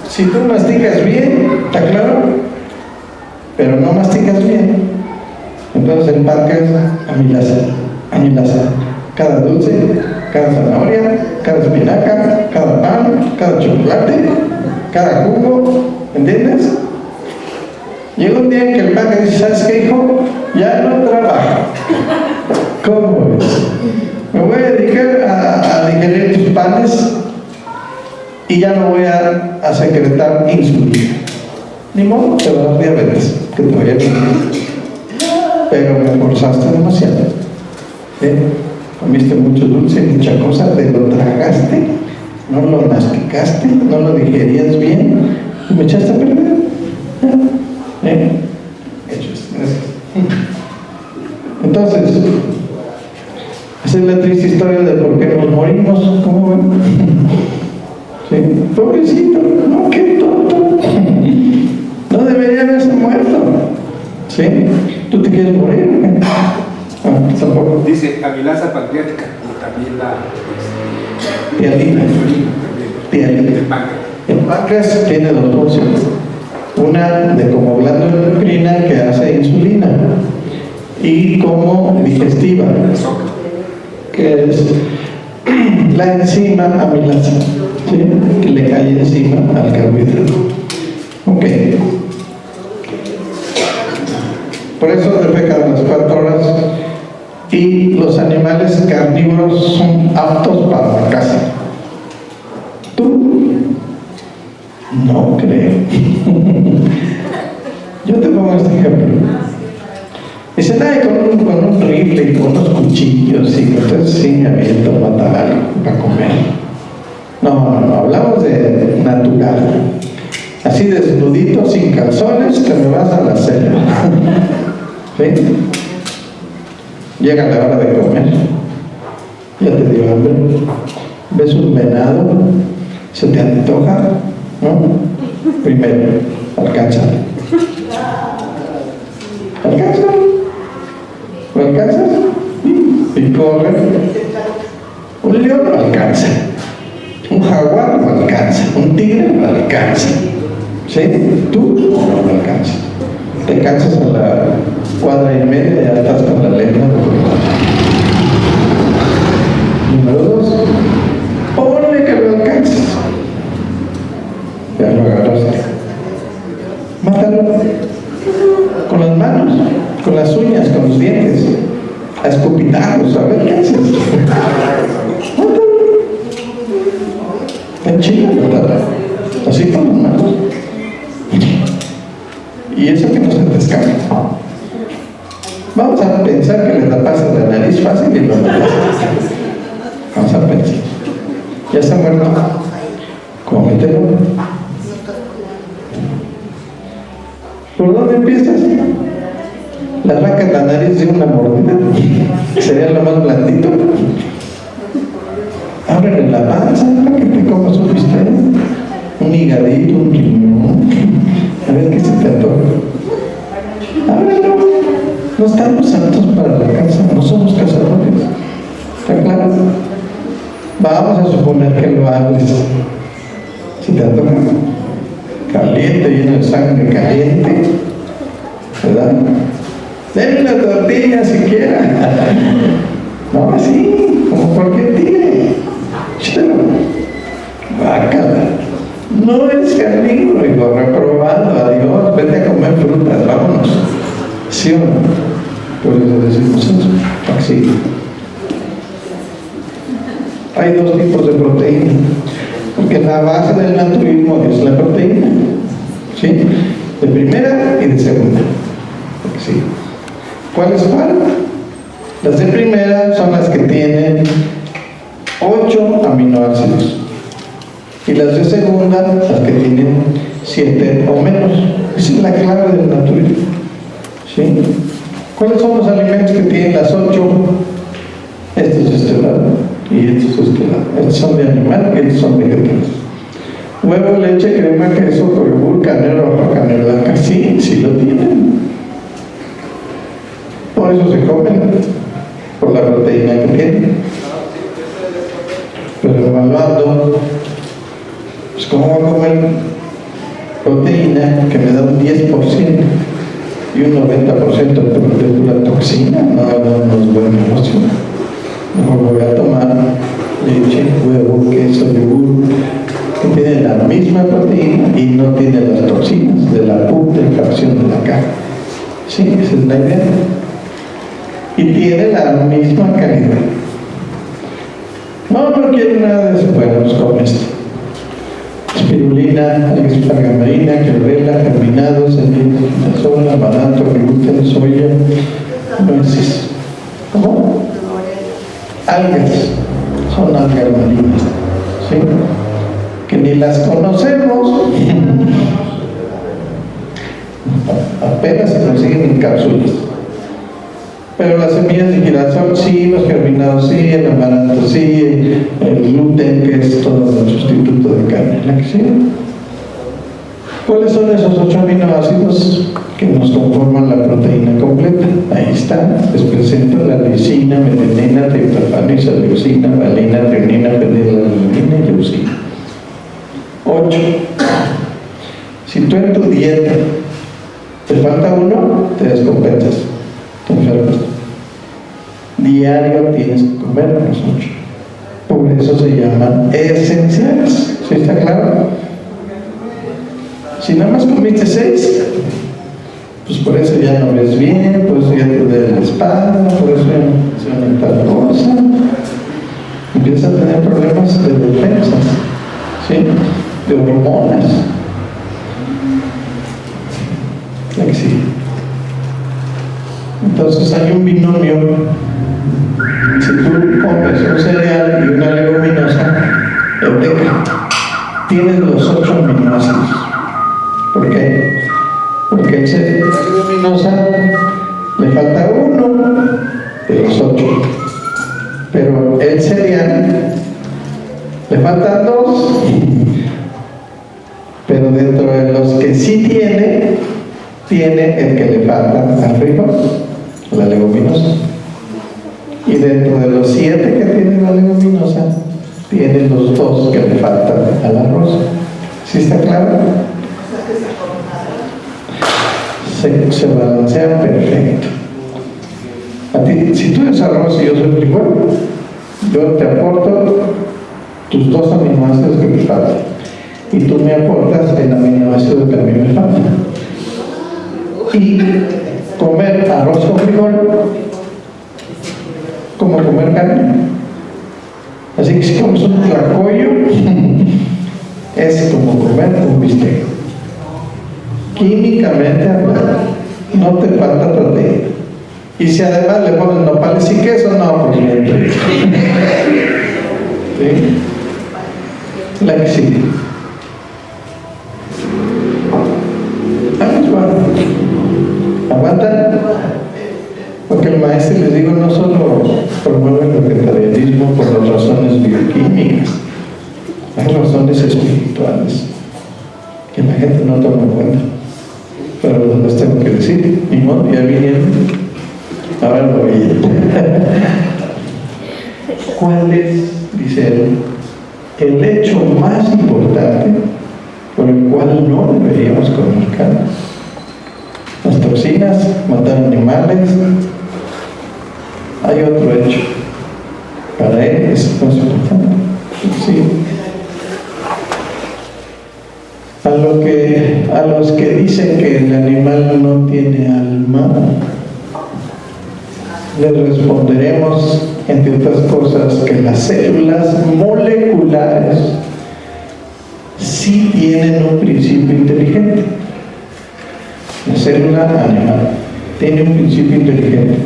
si tú masticas bien, ¿está claro? Pero no masticas bien, entonces el páncreas amilasa. Cada dulce, cada zanahoria, cada espinaca, cada pan, cada chocolate, cada jugo, ¿entiendes? Llega un día en que el páncreas dice: ¿sabes qué, hijo? Ya no trabaja. ¿Cómo ves? Me voy a dedicar a digerir tus panes y ya no voy a secretar insulina. Ni modo, te va a dar diabetes, que te vaya bien. Pero me forzaste demasiado. Comiste mucho dulce, mucha cosa, te lo tragaste, no lo masticaste, no lo digerías bien y me echaste a perder. Hechos. Entonces, esa es la triste historia de por qué nos morimos. ¿Cómo ven? ¿Sí? Pobrecito, no, qué tonto. No debería haberse muerto. ¿Sí? ¿Tú te quieres morir? Tampoco. Dice amilasa pancreática y también la Tialina. Tialina. el páncreas. El páncreas tiene dos funciones. Una de como glándula endocrina que hace insulina y como digestiva, que es la enzima amilasa, ¿sí? Que le cae encima al carbohidrato. Ok. Por eso defeca a las 4 horas. Y los animales carnívoros son aptos para la caza. ¿Tú? No creo. Yo te pongo este ejemplo. Dicen, ay, con un rifle y con unos cuchillos, y entonces sí me aviento a matar algo para comer. No, hablamos de natural. Así desnudito, sin calzones, te me vas a la selva. ¿Sí? Llega la hora de comer, ya te dio hambre, ves un venado, se te antoja, ¿no? Primero, alcanza. ¿Alcanza? ¿Lo alcanzas? Y corre. Un león lo alcanza, un jaguar lo alcanza, un tigre lo alcanza. ¿Sí? Tú no lo alcanzas. Te cansas a la cuadra y media y ya estás con la lengua. Número 2, ponle que lo alcances. Ya lo agarraste. Mátalo. Con las manos, con las uñas, con los dientes. A escupitazos, a ver qué haces. Mátalo. En China, mátalo. Así con las manos. Y eso que no se te escapa. Vamos a pensar que le tapaste la nariz fácil y lo mataste. Vamos a pensar. Ya está muerto. Cómetelo. ¿Por dónde empiezas? Le arrancas la nariz de una mordida. Sería lo más blandito. Ábrele la panza para que te comas un bistec. Un higadito, un riñón. A ver qué se te antoja. Ábrelo. No estamos santos para la casa, no somos cazadores. ¿Está claro? Vamos a suponer que lo hables. Si te antoja caliente, lleno de sangre caliente, ¿verdad? Denme una tortilla siquiera. No, así, como cualquier tigre. Chútalo. Bácala. No es carnívoro, hijo, reprobado, adiós, vete a comer frutas, vámonos. ¿Sí o no? Por eso decimos eso, así. Hay dos tipos de proteína, porque la base del naturismo es la proteína, ¿sí? De primera y de segunda, ¿sí? ¿Cuáles son? Las de primera son las que tienen 8 aminoácidos. Y las de segunda, las que tienen 7 o menos. Esa es la clave del naturismo. ¿Sí? ¿Cuáles son los alimentos que tienen las 8? Estos de este lado y estos de este lado. Estos son de animal y estos son vegetales. Huevo, leche, crema, queso, yogur, carne roja, carne blanca. Sí, sí lo tienen. Por eso se comen, por la proteína que tienen. Pero evaluando, pues ¿cómo voy a comer proteína que me da un 10% y un 90% de pura toxina? No es buen negocio. Mejor voy a tomar leche, huevo, queso, yogur, que tiene la misma proteína y no tiene las toxinas de la putrefacción de la carne. Sí, esa es la idea. Y tiene la misma calidad. No quiero nada de eso. Bueno, pues come esto. Espirulina, alga-marina, clorela, germinados, semillas de girasol, amaranto, gluten, soya, nueces. ¿Cómo? Algas. Son algas marinas. ¿Sí? Que ni las conocemos. Apenas se consiguen en cápsulas. Pero las semillas de girasol sí, los germinados sí, el amaranto sí, el gluten, que es todo el sustituto de carne, ¿verdad que sí? ¿Cuáles son esos 8 aminoácidos que nos conforman la proteína completa? Ahí está, les presento la lisina, metionina, triptofano, isoleucina, valina, trionina, fenilalanina y leucina. 8. Si tú en tu dieta te falta uno, te descompensas, te enfermas. Diario tienes que comer los 8. Por eso se llaman esenciales. ¿Sí está claro? Si nada más comiste 6, pues por eso ya no ves bien, por eso ya te duele la espalda, por eso ya suena tal cosa. Empiezas a tener problemas de defensas, ¿sí? De hormonas. Aquí sí. Entonces hay un binomio. Si tú comes un cereal y una leguminosa, eureka, tienes los 8 aminoácidos. ¿Por qué? Porque la leguminosa le falta uno de los 8, pero el cereal le faltan 2, pero dentro de los que sí tiene el que le falta al frijol, la leguminosa. Y dentro de los 7 que tiene la leguminosa, tiene los 2 que le faltan al arroz. ¿Sí está claro? Se balancea perfecto. A ti, si tú eres arroz y yo soy frijol, yo te aporto tus 2 aminoácidos que me faltan y tú me aportas el aminoácido que a mí me falta. Y comer arroz con frijol como comer carne. Así que si comes un tlacoyo es como comer un bistec. Químicamente hablando, no te falta proteína. Y si además le pones nopales y queso, no, pues no. ¿Sí? La que sigue. ¿Aguantan? Porque el maestro, les digo, no solo promueve el vegetarianismo por las razones bioquímicas, hay razones espirituales que la gente no toma en cuenta, pero les tengo que decir, ni modo, ya vinieron, ahora lo oyen. ¿Cuál es, dice él, el hecho más importante por el cual no deberíamos comer carne? Las toxinas, matar animales. Hay otro hecho. Para él es más importante. Sí. A los que dicen que el animal no tiene alma, les responderemos, entre otras cosas, que las células moleculares sí tienen un principio inteligente. La célula animal tiene un principio inteligente.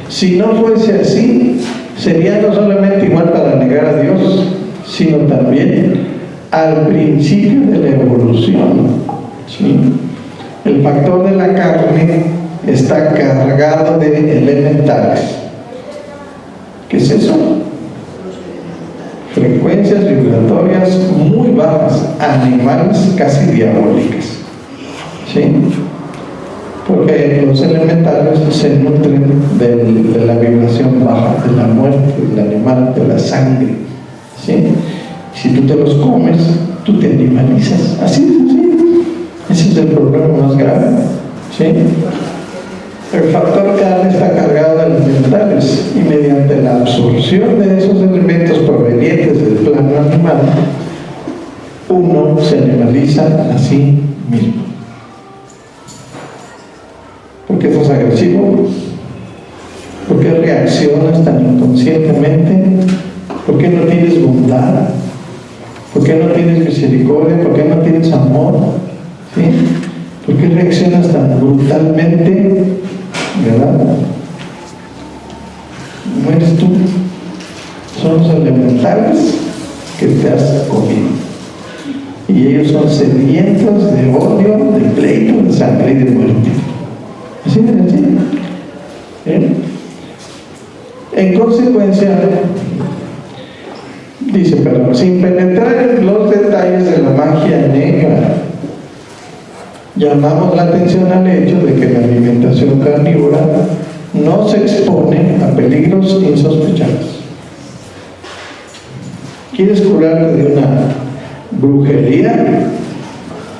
Si no fuese así, sería no solamente igual para negar a Dios, sino también al principio de la evolución. ¿Sí? El factor de la carne está cargado de elementales. ¿Qué es eso? Frecuencias vibratorias muy bajas, animales casi diabólicas. ¿Sí? Porque los elementales se nutren de la vibración baja, de la muerte del animal, de la sangre. ¿Sí? Si tú te los comes, tú te animalizas. Así de sencillo. Ese es el problema más grave. ¿Sí? El factor carne está cargado de elementales y mediante la absorción de esos elementos provenientes del plano animal, uno se animaliza a sí mismo. ¿Por qué estás agresivo? ¿Por qué reaccionas tan inconscientemente? ¿Por qué no tienes bondad? ¿Por qué no tienes misericordia? ¿Por qué no tienes amor? ¿Sí? ¿Por qué reaccionas tan brutalmente? ¿Verdad? No eres tú. Son los elementales que te has comido. Y ellos son sedientos de odio, de pleito, de sangre y de muerte. Así de sencillo. En consecuencia, dice, pero sin penetrar en los detalles de la Llamamos la atención al hecho de que la alimentación carnívora no se expone a peligros insospechados. ¿Quieres curarte de una brujería?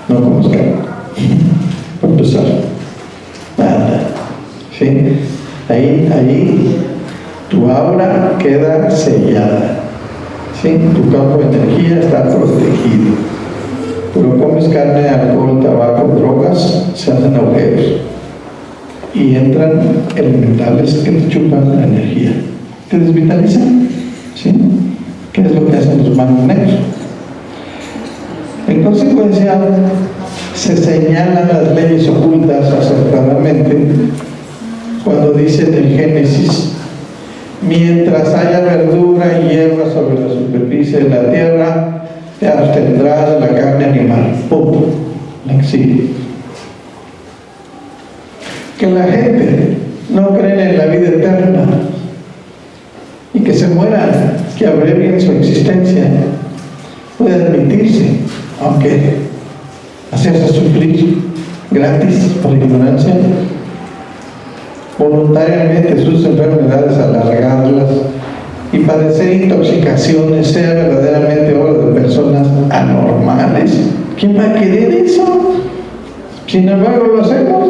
No comas carne. Por empezar. Nada. ¿Sí? Ahí tu aura queda sellada. ¿Sí? Tu campo de energía está protegido. Pero comes carne, alcohol, tabaco, drogas, se hacen agujeros. Y entran elementales que te chupan la energía. Te desvitalizan. ¿Sí? ¿Qué es lo que hacen los magos negros? En consecuencia, se señalan las leyes ocultas acertadamente cuando dice en el Génesis: mientras haya verdura y hierba sobre la superficie de la tierra, te abstendrás de la carne animal. ¡Pum! La exilio. Que la gente no cree en la vida eterna y que se mueran, que abrevien su existencia, puede admitirse, aunque hacerse sufrir gratis por ignorancia, voluntariamente sus enfermedades, alargarlas y padecer intoxicaciones, sea verdaderamente obra de personas anormales. ¿Quién va a querer eso? Sin embargo, lo hacemos.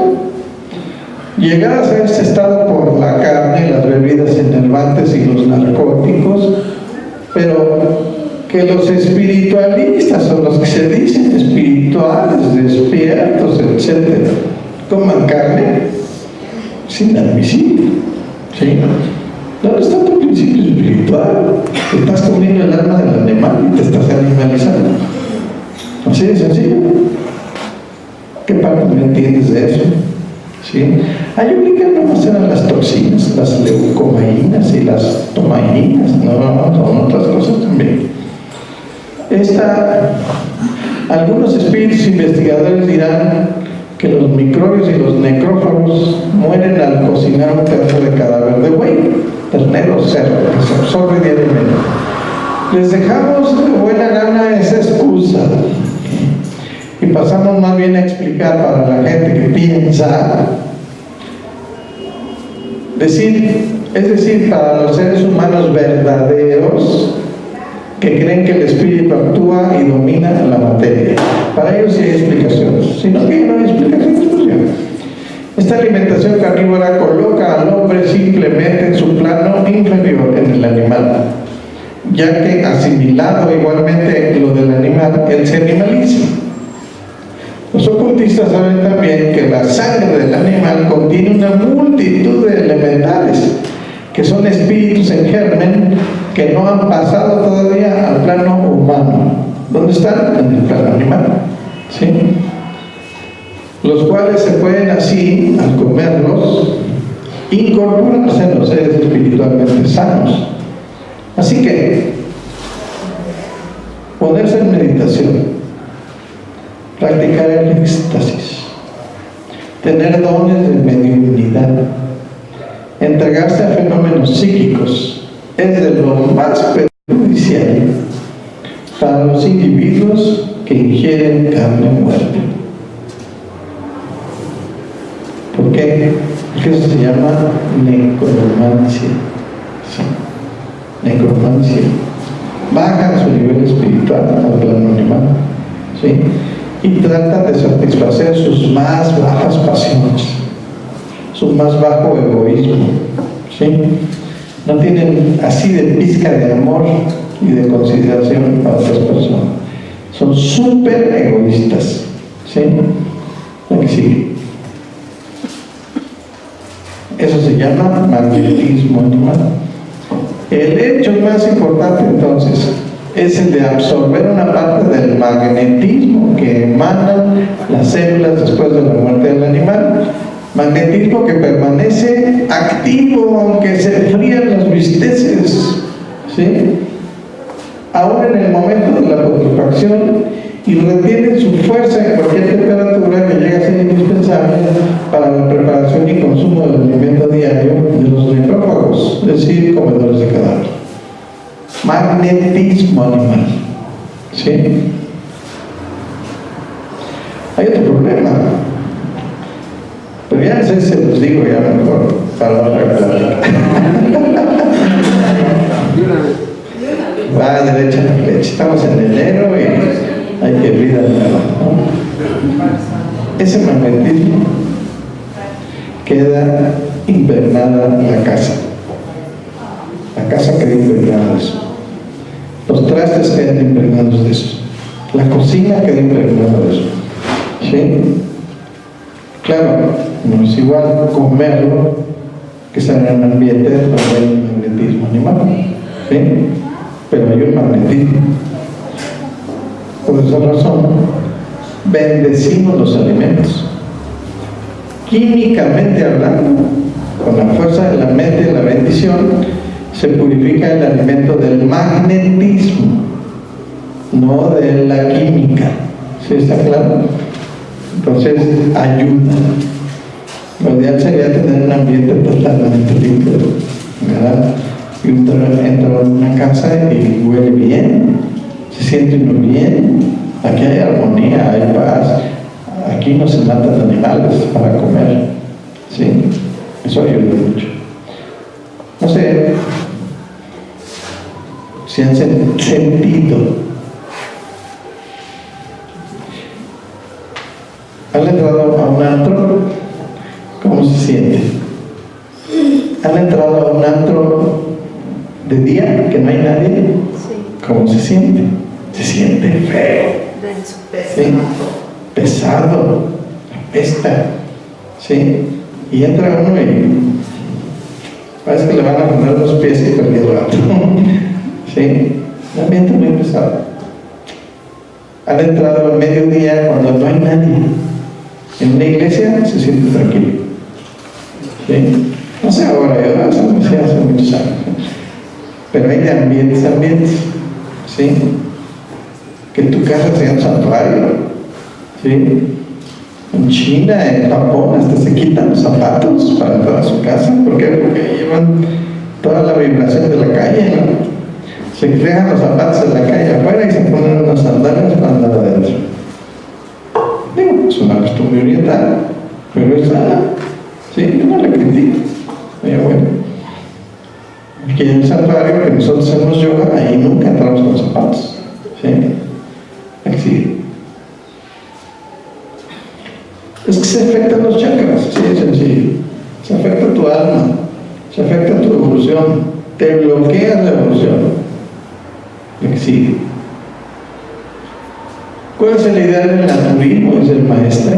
Llegar a ser estado por la carne, las bebidas enervantes y los narcóticos, pero que los espiritualistas son los que se dicen espirituales, despiertos, etc., coman carne, es inadmisible. ¿Sí? ¿Dónde está tu principio espiritual? Te estás comiendo el alma del animal y te estás animalizando. Así de sencillo. ¿Qué parte no entiendes de eso? ¿Sí? Ahí obligan nomás eran las toxinas, las leucomainas y las tomainas, no, son otras cosas también. Algunos espíritus investigadores dirán que los microbios y los necrófagos mueren al cocinar un pedazo de cadáver de buey, ternero, cerdo, que se absorbe diariamente. Les dejamos de buena gana esa excusa y pasamos más bien a explicar para la gente que piensa, es decir, para los seres humanos verdaderos que creen que el espíritu actúa y domina la materia. Para ellos sí hay explicaciones, sino que no hay explicaciones. Esta alimentación carnívora coloca al hombre simplemente en su plano inferior en el animal, ya que asimilado igualmente lo del animal, él se animaliza. Los ocultistas saben también que la sangre del animal contiene una multitud de elementales, que son espíritus en germen que no han pasado todavía al plano humano. ¿Dónde están? En el plano animal. ¿Sí? Los cuales se pueden así, al comerlos, incorporarse en los seres espiritualmente sanos. Así que, ponerse en meditación, practicar el éxtasis, tener dones de mediunidad, entregarse a fenómenos psíquicos, es de lo más perjudicial para los individuos que ingieren carne muerta. ¿Por qué? Porque eso se llama necromancia. ¿Sí? Necromancia. Bajan su nivel espiritual al plano animal. ¿Sí? Y tratan de satisfacer sus más bajas pasiones, su más bajo egoísmo. ¿Sí? No tienen así de pizca de amor y de consideración para otras personas. Son súper egoístas. ¿Sí? La que sigue. Eso se llama magnetismo animal. El hecho más importante entonces es el de absorber una parte del magnetismo que emanan las células después de la muerte del animal. Magnetismo que permanece activo aunque se frían las bisteces, ¿sí? Aún en el momento de la putrefacción, y retiene su fuerza en cualquier temperatura que llega a ser indispensable para la preparación y consumo del alimento diario de los necrófagos, es decir, comedores de cadáver. Magnetismo animal. ¿Sí? Hay otro problema. estamos en enero y hay que vida nueva, ¿no? Ese magnetismo queda impregnada la casa. La casa queda impregnada de eso. Los trastes quedan impregnados de eso. La cocina queda impregnada de eso. ¿Sí? Claro, no es igual comerlo que estar en un ambiente donde hay un magnetismo animal. ¿Sí? Pero hay un magnetismo. Por esa razón, bendecimos los alimentos. Químicamente hablando, con la fuerza de la mente y la bendición, se purifica el alimento del magnetismo, no de la química. ¿Sí está claro? Entonces, ayuda. Lo ideal sería tener un ambiente totalmente limpio, ¿verdad? Y uno entra en una casa y huele bien, se siente uno bien. Aquí hay armonía, hay paz. Aquí no se matan animales para comer. ¿Sí? Eso ayuda mucho. No sé si han sentido. ¿Han entrado a un antro? ¿Cómo se siente? ¿Han entrado a un antro de día que no hay nadie? Sí. ¿Cómo se siente? Se siente feo. Denso. ¿Sí? Pesado, apesta, ¿sí? Y entra uno y parece que le van a poner los pies y perdió el rato, ¿sí? Un ambiente muy pesado. Han entrado al mediodía cuando no hay nadie. En una iglesia se siente tranquilo, ¿sí? No sé ahora, yo hace muchos años, pero hay de ambientes, ¿sí? Que tu casa sea un santuario, ¿sí? En China, en Japón, hasta se quitan los zapatos para entrar a su casa. ¿Por qué? Porque llevan toda la vibración de la calle, ¿no? Se dejan los zapatos en la calle afuera y se ponen unas sandalias para andar adentro. Digo, es una costumbre oriental, pero es sana, ¿sí? Yo no la critico, pero bueno. Aquí en el santuario que nosotros hacemos yoga, ahí nunca entramos con zapatos, ¿sí? Así. Es que se afectan los chakras, sí, es sencillo. Se afecta tu alma, se afecta tu evolución, te bloquea la evolución. Exige. ¿Cuál es la idea del naturismo? Es el maestro.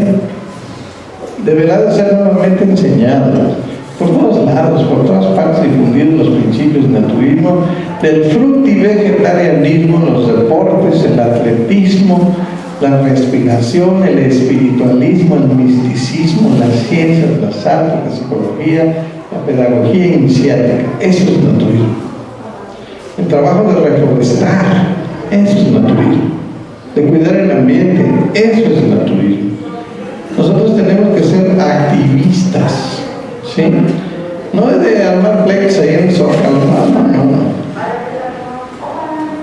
Deberá de ser nuevamente enseñado por todos lados, por todas partes, difundir los principios del naturismo, del fructivegetarianismo, los deportes, el atletismo, la respiración, el espiritualismo, el misticismo, las ciencias, las artes, la psicología, la pedagogía iniciática. Eso es naturismo. El trabajo de reforestar, eso es naturismo. De cuidar el ambiente, eso es naturismo. Nosotros tenemos que ser activistas, ¿sí? No es de armar pleitos ahí en el Zócalo, no.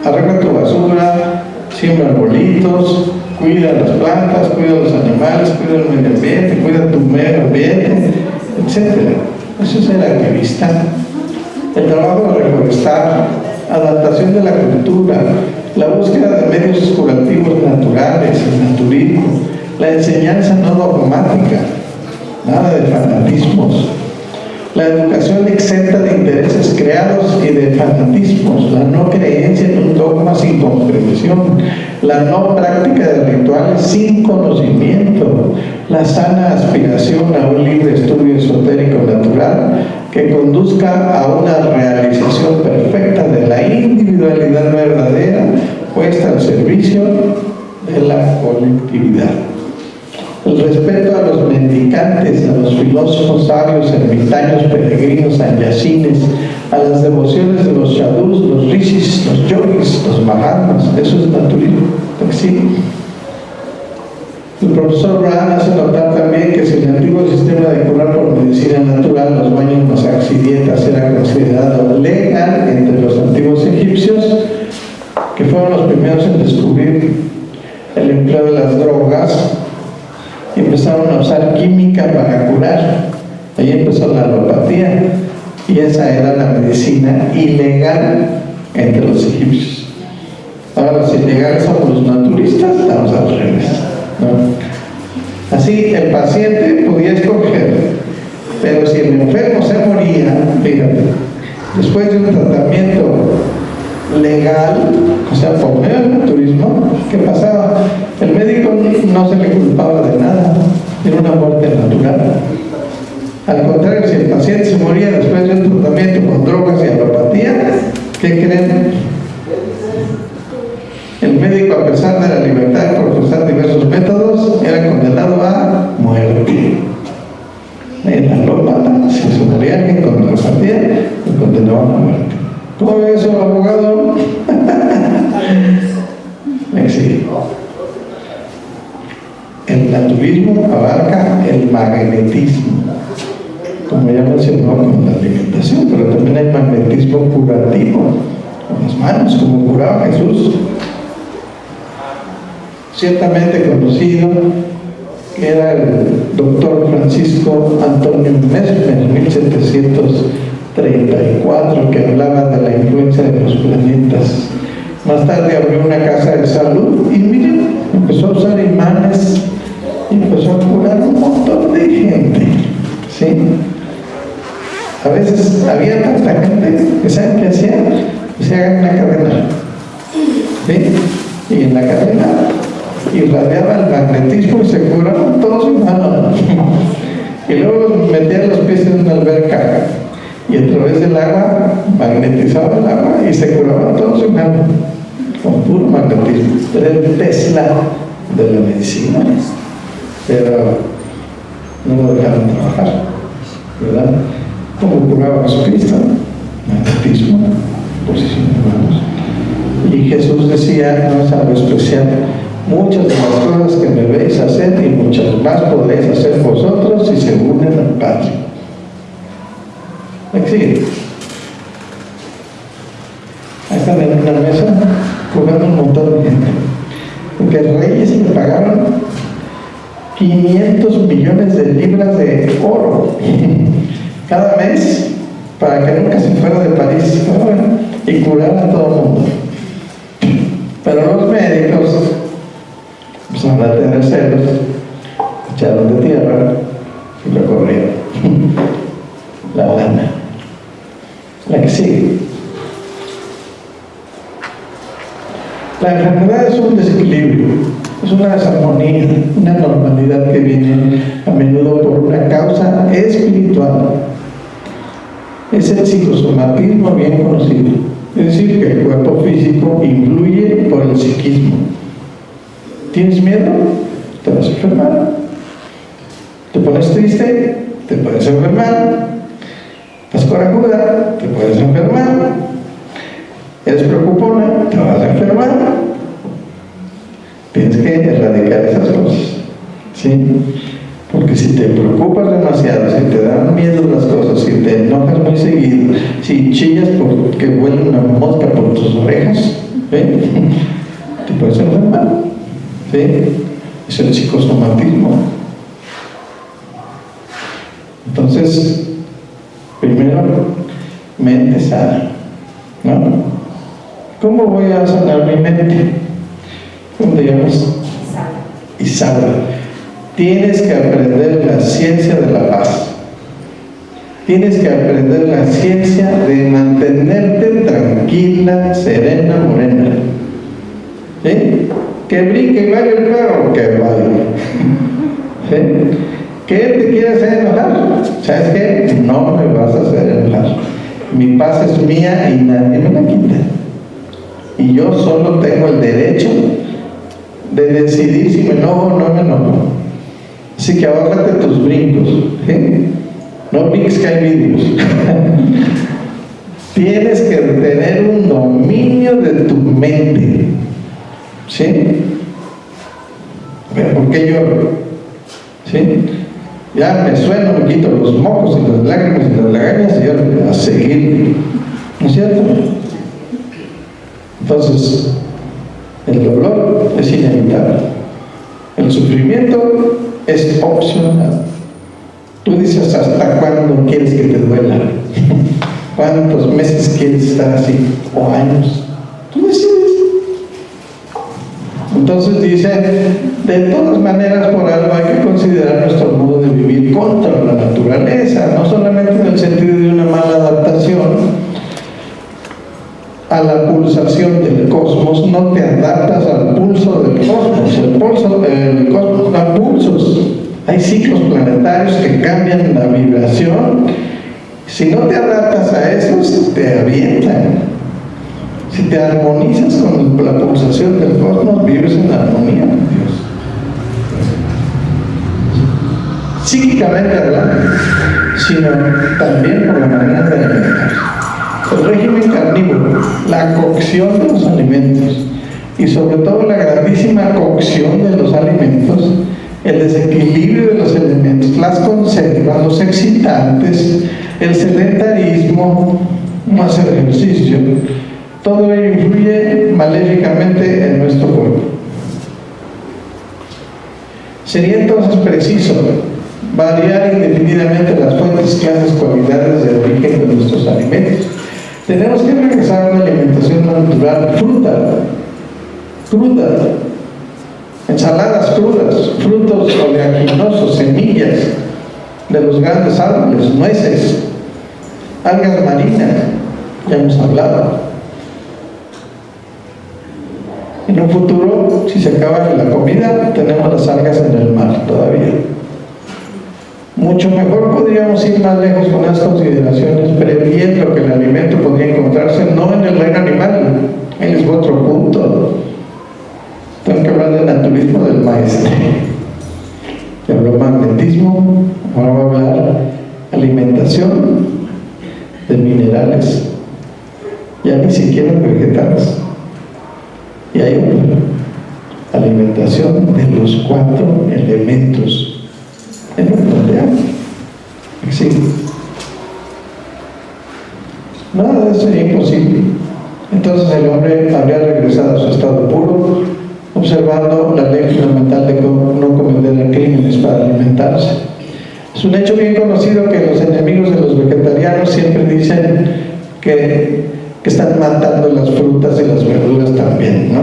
Arregla tu basura, siembra arbolitos, cuida las plantas, cuida los animales, cuida el medio ambiente, cuida tu medio ambiente, etc. Eso es ser activista. El trabajo de reforestar, adaptación de la cultura, la búsqueda de medios curativos naturales, el naturismo, la enseñanza no dogmática, nada de fanatismos, la educación exenta de intereses creados y de fanatismos, la no creencia en un dogma sin comprensión, la no práctica de rituales sin conocimiento, la sana aspiración a un libre estudio esotérico natural que conduzca a una realización perfecta de la individualidad verdadera puesta al servicio de la colectividad. El respeto a los mendicantes, a los filósofos sabios, ermitaños, peregrinos, sanyasines, a las devociones de los sadhus, los rishis, los yogis, los mahatmas, eso es naturismo. ¿Sí? El profesor Brown hace notar también que si el antiguo sistema de curar por medicina natural, los baños, masajes y dietas era considerado legal entre los antiguos egipcios, que fueron los primeros en descubrir el empleo de las drogas, y empezaron a usar química para curar. Ahí empezó la alopatía, y esa era la medicina ilegal entre los egipcios. Ahora, si llegan somos los naturistas, estamos al revés, ¿no? Así, el paciente podía escoger, pero si el enfermo se moría, fíjate, después de un tratamiento legal, o sea, por medio del naturismo, ¿qué pasaba? El médico no se le culpaba de nada, era una muerte natural. Al contrario, si el paciente se moría después de un tratamiento con drogas y alopatía, ¿qué creen? El médico, a pesar de la libertad de profesar diversos métodos, era condenado a muerte. El alópata, si se moría alguien con alopatía, lo condenaban a muerte. ¿Cómo ve eso, abogado? Sí. El naturismo abarca el magnetismo, como ya mencionó con la alimentación, pero también hay magnetismo curativo, con las manos, como curaba Jesús. Ciertamente conocido, que era el doctor Francisco Antonio Mesmer, en 1734, que hablaba de la influencia de los planetas. Más tarde abrió una casa de salud y miren, empezó a usar imanes y empezó a curar un montón de gente, ¿sí? A veces había tanta gente que ¿saben qué hacían? Que se hagan una cadena, ¿sí? Y en la cadena irradiaba el magnetismo y se curaban todos humanos. Y luego los metían los pies en una alberca y a través del agua magnetizaba el agua y se curaban todos humanos con puro magnetismo. Era el Tesla de la medicina, pero no lo dejaron trabajar, ¿verdad? Como curaba Jesucristo, magnetismo, posición de manos. Y Jesús decía, no es algo especial, muchas de las cosas que me veis hacer y muchas más podréis hacer vosotros si se unen al Padre. Sigue. Ahí están en una mesa curando un montón de gente, porque reyes le pagaron 500 millones de libras de oro cada mes para que nunca se fuera de París y curara a todo el mundo. Pero los médicos empezaron a tener celos, echaron de tierra y lo corrieron. La lana. La que sigue. La enfermedad es un desequilibrio, es una desarmonía, una normalidad que viene a menudo por una causa espiritual. Es el psicosomatismo bien conocido, es decir, que el cuerpo físico influye por el psiquismo. ¿Tienes miedo? Te vas a enfermar. ¿Te pones triste? Te puedes enfermar. ¿Estás corajuda? Te puedes enfermar. ¿Eres preocupona? Te vas a enfermar. Tienes que erradicar esas cosas, ¿sí? Porque si te preocupas demasiado, si te dan miedo las cosas, si te enojas muy seguido, si chillas porque huele una mosca por tus orejas, ¿sí? Te puedes enfermar, ¿sí? Es el psicosomatismo. Entonces, primero, mente sana, ¿no? ¿Cómo voy a sanar mi mente? ¿Cómo te llamas? Isaura. Tienes que aprender la ciencia de la paz. Tienes que aprender la ciencia de mantenerte tranquila, serena, morena. ¿Sí? Que brinque y baile el perro, que baile. ¿Sí? ¿Qué te quieres hacer enojar? ¿Sabes qué? No me vas a hacer enojar. Mi paz es mía y nadie me la quita. Y yo solo tengo el derecho de decidir si me enojo o no me enojo. Así que ahórrate tus brincos, ¿sí? No brinques que hay vidrios. Tienes que tener un dominio de tu mente, ¿sí? ¿Pero por qué lloro? ¿Sí? Ya me sueno, me quito los mocos y las lágrimas y las lagañas y ahora a seguir, ¿no es cierto? Entonces, el dolor es inevitable. El sufrimiento es opcional. Tú dices hasta cuándo quieres que te duela, cuántos meses quieres estar así, o años. Tú decides. Entonces dice, de todas maneras, por algo hay que considerar nuestro modo de vivir contra la naturaleza, no solamente en el sentido de una mala adaptación a la pulsación del cosmos, no te adaptas al pulso del cosmos. El cosmos da pulsos. Hay ciclos planetarios que cambian la vibración. Si no te adaptas a esos, te avientan. Si te armonizas con la pulsación del cosmos, vives en armonía con Dios. Psíquicamente hablando, sino también por la manera de alimentarse. El régimen carnívoro, la cocción de los alimentos y sobre todo la grandísima cocción de los alimentos, el desequilibrio de los elementos, las conservas, los excitantes, el sedentarismo, no hacer ejercicio, todo ello influye maléficamente en nuestro cuerpo. Sería entonces preciso variar indefinidamente las fuentes, clases, cualidades de origen de nuestros alimentos. Tenemos que regresar a una alimentación natural, cruda, ensaladas crudas, frutos oleaginosos, semillas de los grandes árboles, nueces, algas marinas, ya hemos hablado. En un futuro, si se acaba la comida, tenemos las algas en el mar todavía. Mucho mejor podríamos ir más lejos con las consideraciones, previendo que el alimento podría encontrarse no en el reino animal. Ahí es otro punto. Tengo que hablar del naturismo del maestro. Ya habló magnetismo, ahora voy a hablar alimentación de minerales, ya ni siquiera vegetales. Y hay otra, alimentación de los 4 elementos. En un planteado. Sí. Nada de eso sería imposible. Entonces el hombre habría regresado a su estado puro, observando la ley fundamental de no cometer crímenes para alimentarse. Es un hecho bien conocido que los enemigos de los vegetarianos siempre dicen que están matando las frutas y las verduras también, ¿no?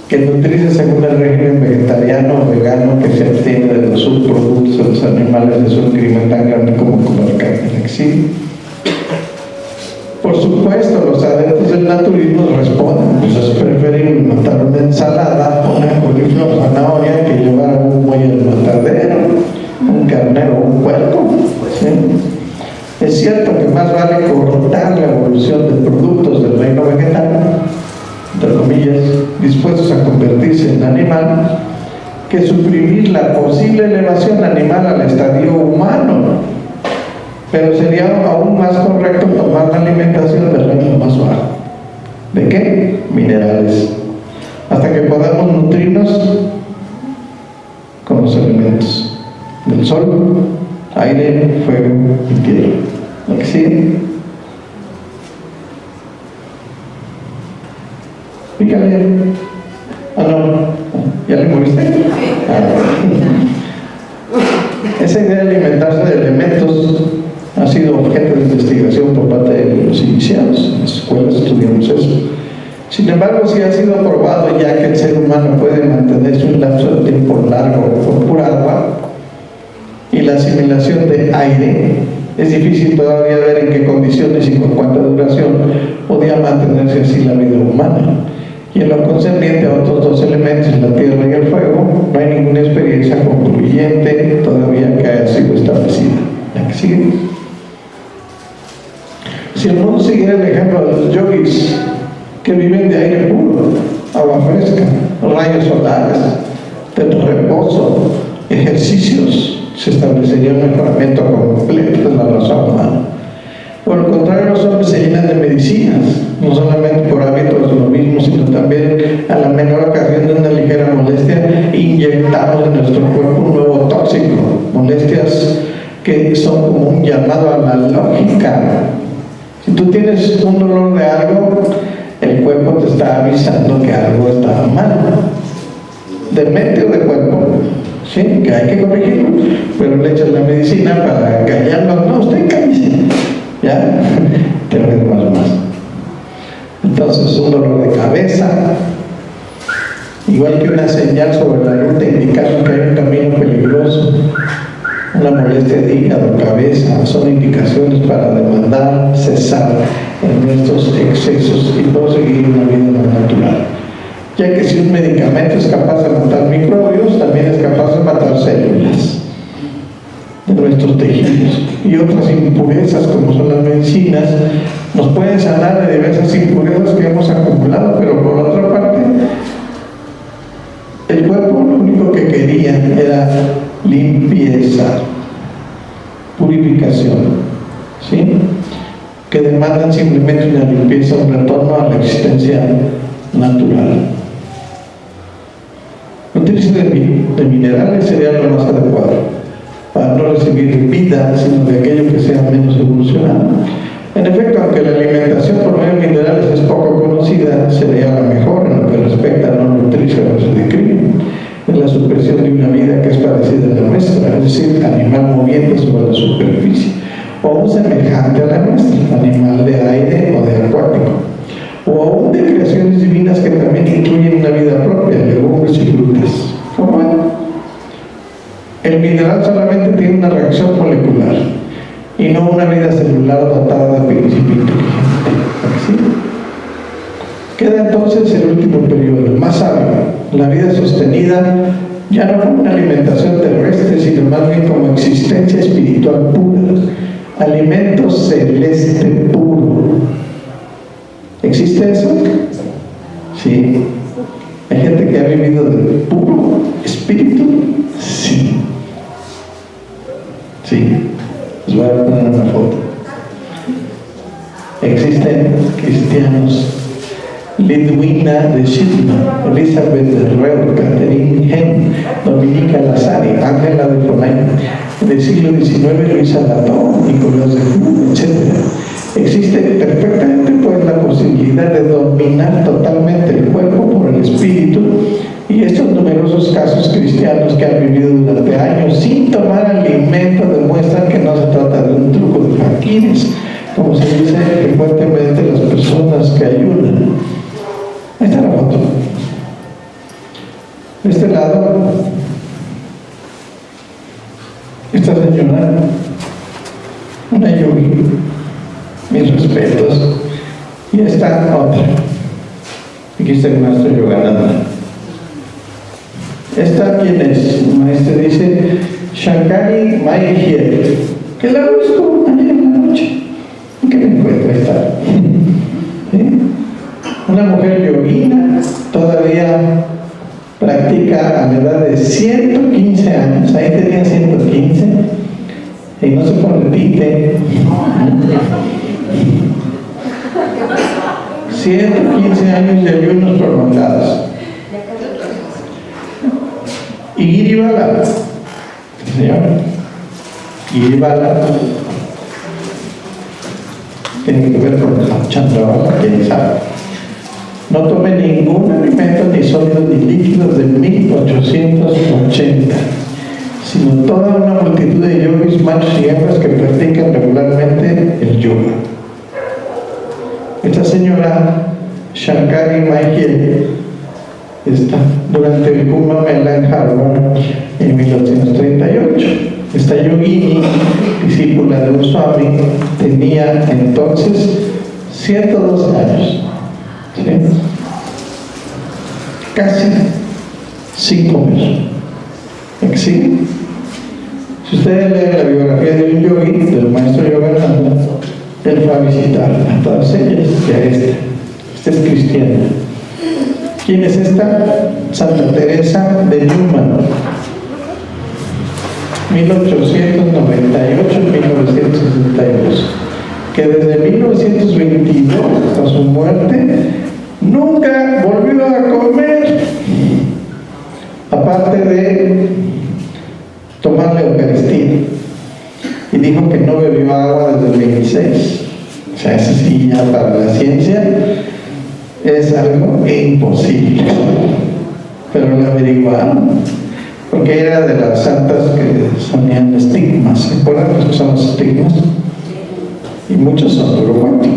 Que nutrirse según el régimen vegetariano o vegano que se obtiene de los subproductos de los animales es un crimen tan grande como comer carne en exilio. Por supuesto, los adeptos del naturismo responden, pues es preferible matar una ensalada, una coliflor, zanahoria, que llevar un buey al matadero, un carnero o un puerco. ¿Sí? Es cierto que más vale cortar la evolución de productos del reino vegetal, entre comillas, dispuestos a convertirse en animal, que suprimir la posible elevación animal al estadio humano. Pero sería aún más correcto tomar la alimentación del reino más bajo. ¿De qué? Minerales. Hasta que podamos nutrirnos con los elementos del sol, aire, fuego y tierra. ¿Lo que sigue? Pícale. Ah, no. ¿Ya le moviste? Esa idea de alimentarse de elementos ha sido objeto de investigación por parte de los iniciados. En las escuelas estudiamos eso. Sin embargo, sí ha sido probado ya que el ser humano puede mantenerse un lapso de tiempo largo por pura agua y la asimilación de aire. Es difícil todavía ver en qué condiciones y con cuánta duración podía mantenerse así la vida humana. Y en lo concerniente a otros 2 elementos, la tierra y el fuego, no hay ninguna experiencia concluyente todavía que haya sido establecida. ¿La que sigue? Si el mundo siguiera el ejemplo de los yogis que viven de aire puro, agua fresca, rayos solares, del reposo, ejercicios, se establecería un mejoramiento completo de la raza humana. Por el contrario, los hombres se llenan de medicinas, no solamente por hábitos de lo mismo, sino también a la menor ocasión de una ligera molestia, inyectamos en nuestro cuerpo un nuevo tóxico, molestias que son como un llamado a la lógica. Si tú tienes un dolor de algo, el cuerpo te está avisando que algo está mal, de mente o de cuerpo. Sí, que hay que corregirlo, pero le echas la medicina para callarlo. No, usted cállese. ¿Ya? Te lo más. Entonces, un dolor de cabeza, igual que una señal sobre la ruta indicando que hay un camino peligroso, una molestia de hígado, cabeza, son indicaciones para demandar cesar en estos excesos y proseguir una vida más natural. Ya que si un medicamento es capaz de matar microbios, también es capaz de matar células de nuestros tejidos. Y otras impurezas, como son las medicinas, nos pueden sanar de diversas impurezas que hemos acumulado, pero por otra parte, el cuerpo lo único que quería era limpieza, purificación, ¿sí? Que demandan simplemente una limpieza, un retorno a la existencia natural. El utilizo de minerales sería lo más adecuado para no recibir vida, sino de aquello que sea menos evolucionado. En efecto, aunque la alimentación por medio de minerales es poco conocida, sería la mejor en lo que respecta a no nutrirse o se declive. Es la supresión de una vida que es parecida a la nuestra, es decir, animal moviente sobre la superficie, o aún semejante a la nuestra, animal de aire o de acuático, o aún de creaciones divinas que también incluyen una vida propia, legumbres y frutas. ¿Cómo ven? El mineral solamente tiene una reacción molecular y no una vida celular dotada de principio inteligente. ¿Sí? Queda entonces el último periodo, el más sabio. La vida sostenida ya no como una alimentación terrestre, sino más bien como existencia espiritual pura, alimento celeste puro. ¿Existe eso? Sí. ¿Hay gente que ha vivido de puro espíritu? Sí. Sí. Les voy a poner una foto. Existen cristianos: Lidwina de Schindler, Elizabeth de Reu, Catherine Hen, Dominica Lazari, Ángela de Fonaina, del siglo XIX, Luisa Latón, Nicolás de Foucault, etc. Existe perfectamente pues la posibilidad de dominar totalmente el cuerpo por el espíritu, y estos numerosos casos cristianos que han vivido durante años sin tomar alimento demuestran que no se trata de un truco de faquires, como se dice frecuentemente las personas que ayunan. Ahí está la foto. De este lado, esta señora, una yogi, mis respetos, y esta otra. Aquí está el maestro Yogananda. ¿Esta quién es? El maestro dice Shankari Mahier, que la busco ayer en la noche. ¿Qué me encuentro? Ahí está. ¿Sí? Una mujer yogina, todavía practica a la edad de 115 años, ahí tenía 115, y no se repite. 115 años de ayunos prolongados. Y Giribala, señor, Giribala tiene que ver con la Chandravana, quién sabe. No tome ningún alimento, ni sólidos ni líquidos de 1880, sino toda una multitud de yogis, machos y hembras que practican regularmente el yoga. Esta señora Shankari Mahier está durante el Kumbh Mela en Harvard en 1838. Esta yogini, discípula de un swami, tenía entonces 112 años. ¿Sí? Casi sin comer. ¿Sí? Si ustedes leen la biografía de un yogi, del maestro Yogananda, él fue a visitar a todas ellas y a esta. Esta es cristiana. ¿Quién es esta? Santa Teresa de Newman, 1898-1962, que desde 1922 hasta su muerte nunca volvió a comer, aparte de tomar la Eucaristía, y dijo que no bebió agua desde el 26. O sea, eso sí, ya para la ciencia es algo imposible, pero lo averiguaron, porque era de las santas que sonían estigmas. ¿Se acuerdan los que son los estigmas? Y muchos son puro cuento,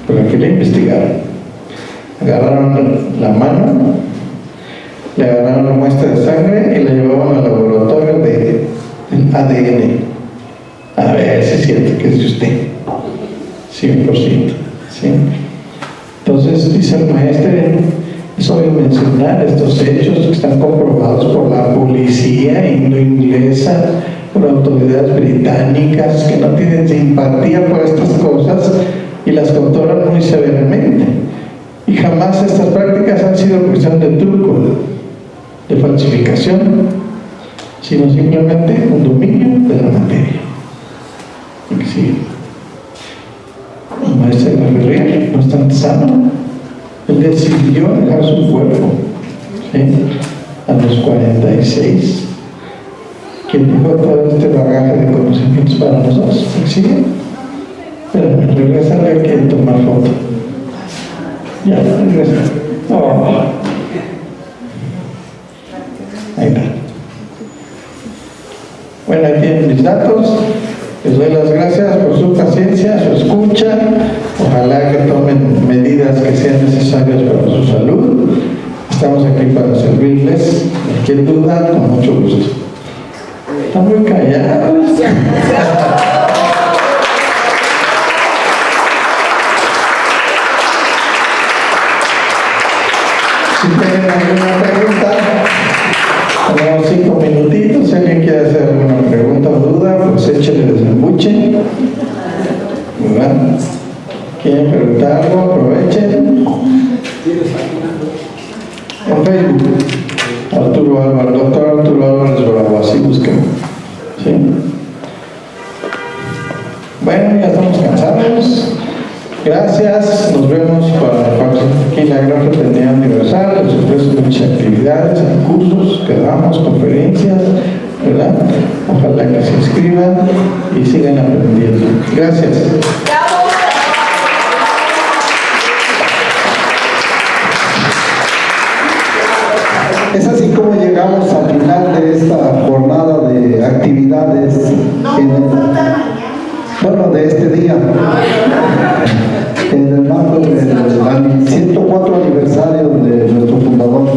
pero aquí le investigaron. Agarraron la mano una muestra de sangre y la llevaban al laboratorio del ADN. A ver si es cierto que es de usted. 100%. ¿Sí? Entonces, dice el maestro, es obvio mencionar estos hechos que están comprobados por la policía inglesa, por autoridades británicas que no tienen simpatía por estas cosas y las controlan muy severamente. Y jamás estas prácticas han sido cuestión de truco, de falsificación, sino simplemente un dominio de la materia. Y que sí, el maestro de la Ferrer, bastante sano, él decidió dejar su cuerpo, ¿sí? A los 46. ¿Quién dejó todo este bagaje de conocimientos para nosotros? ¿Sí? Pero regresa, hay que tomar foto. Ya, regresa. Oh. Ahí está. Bueno, ahí tienen mis datos. Les doy las gracias por su paciencia, su escucha. Ojalá que tomen medidas que sean necesarias para su salud. Estamos aquí para servirles. Cualquier duda, con mucho gusto. Están muy callados. Si tienen alguna pregunta, tenemos 5 minutitos. Si alguien quiere hacer alguna pregunta o duda, pues échele desembuche. ¿Verdad? ¿Quieren preguntar algo? Aprovechen. En Facebook, Arturo Álvarez, doctor Arturo Álvarez Bravo, así busquen. ¿Sí? Bueno, ya estamos cansados. Gracias, nos vemos para la próxima. Aquí en la Gran Fraternidad Universal les ofrece muchas actividades, cursos que damos, conferencias, ¿verdad? Ojalá que se inscriban y sigan aprendiendo. Gracias. Es así como llegamos al final de esta jornada de actividades, de este día, en el marco del 104 aniversario de nuestro fundador.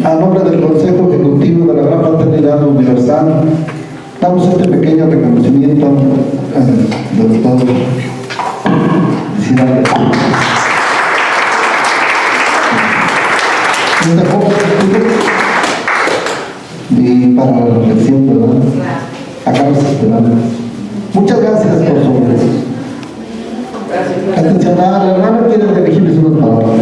A nombre del Consejo Ejecutivo de la Gran Fraternidad Universal, damos este pequeño reconocimiento de todos. Felicidades. Y para la reflexión, ¿verdad? Acá nos esperamos. Muchas gracias por su atención. La hermana quiere dirigirles unas palabras.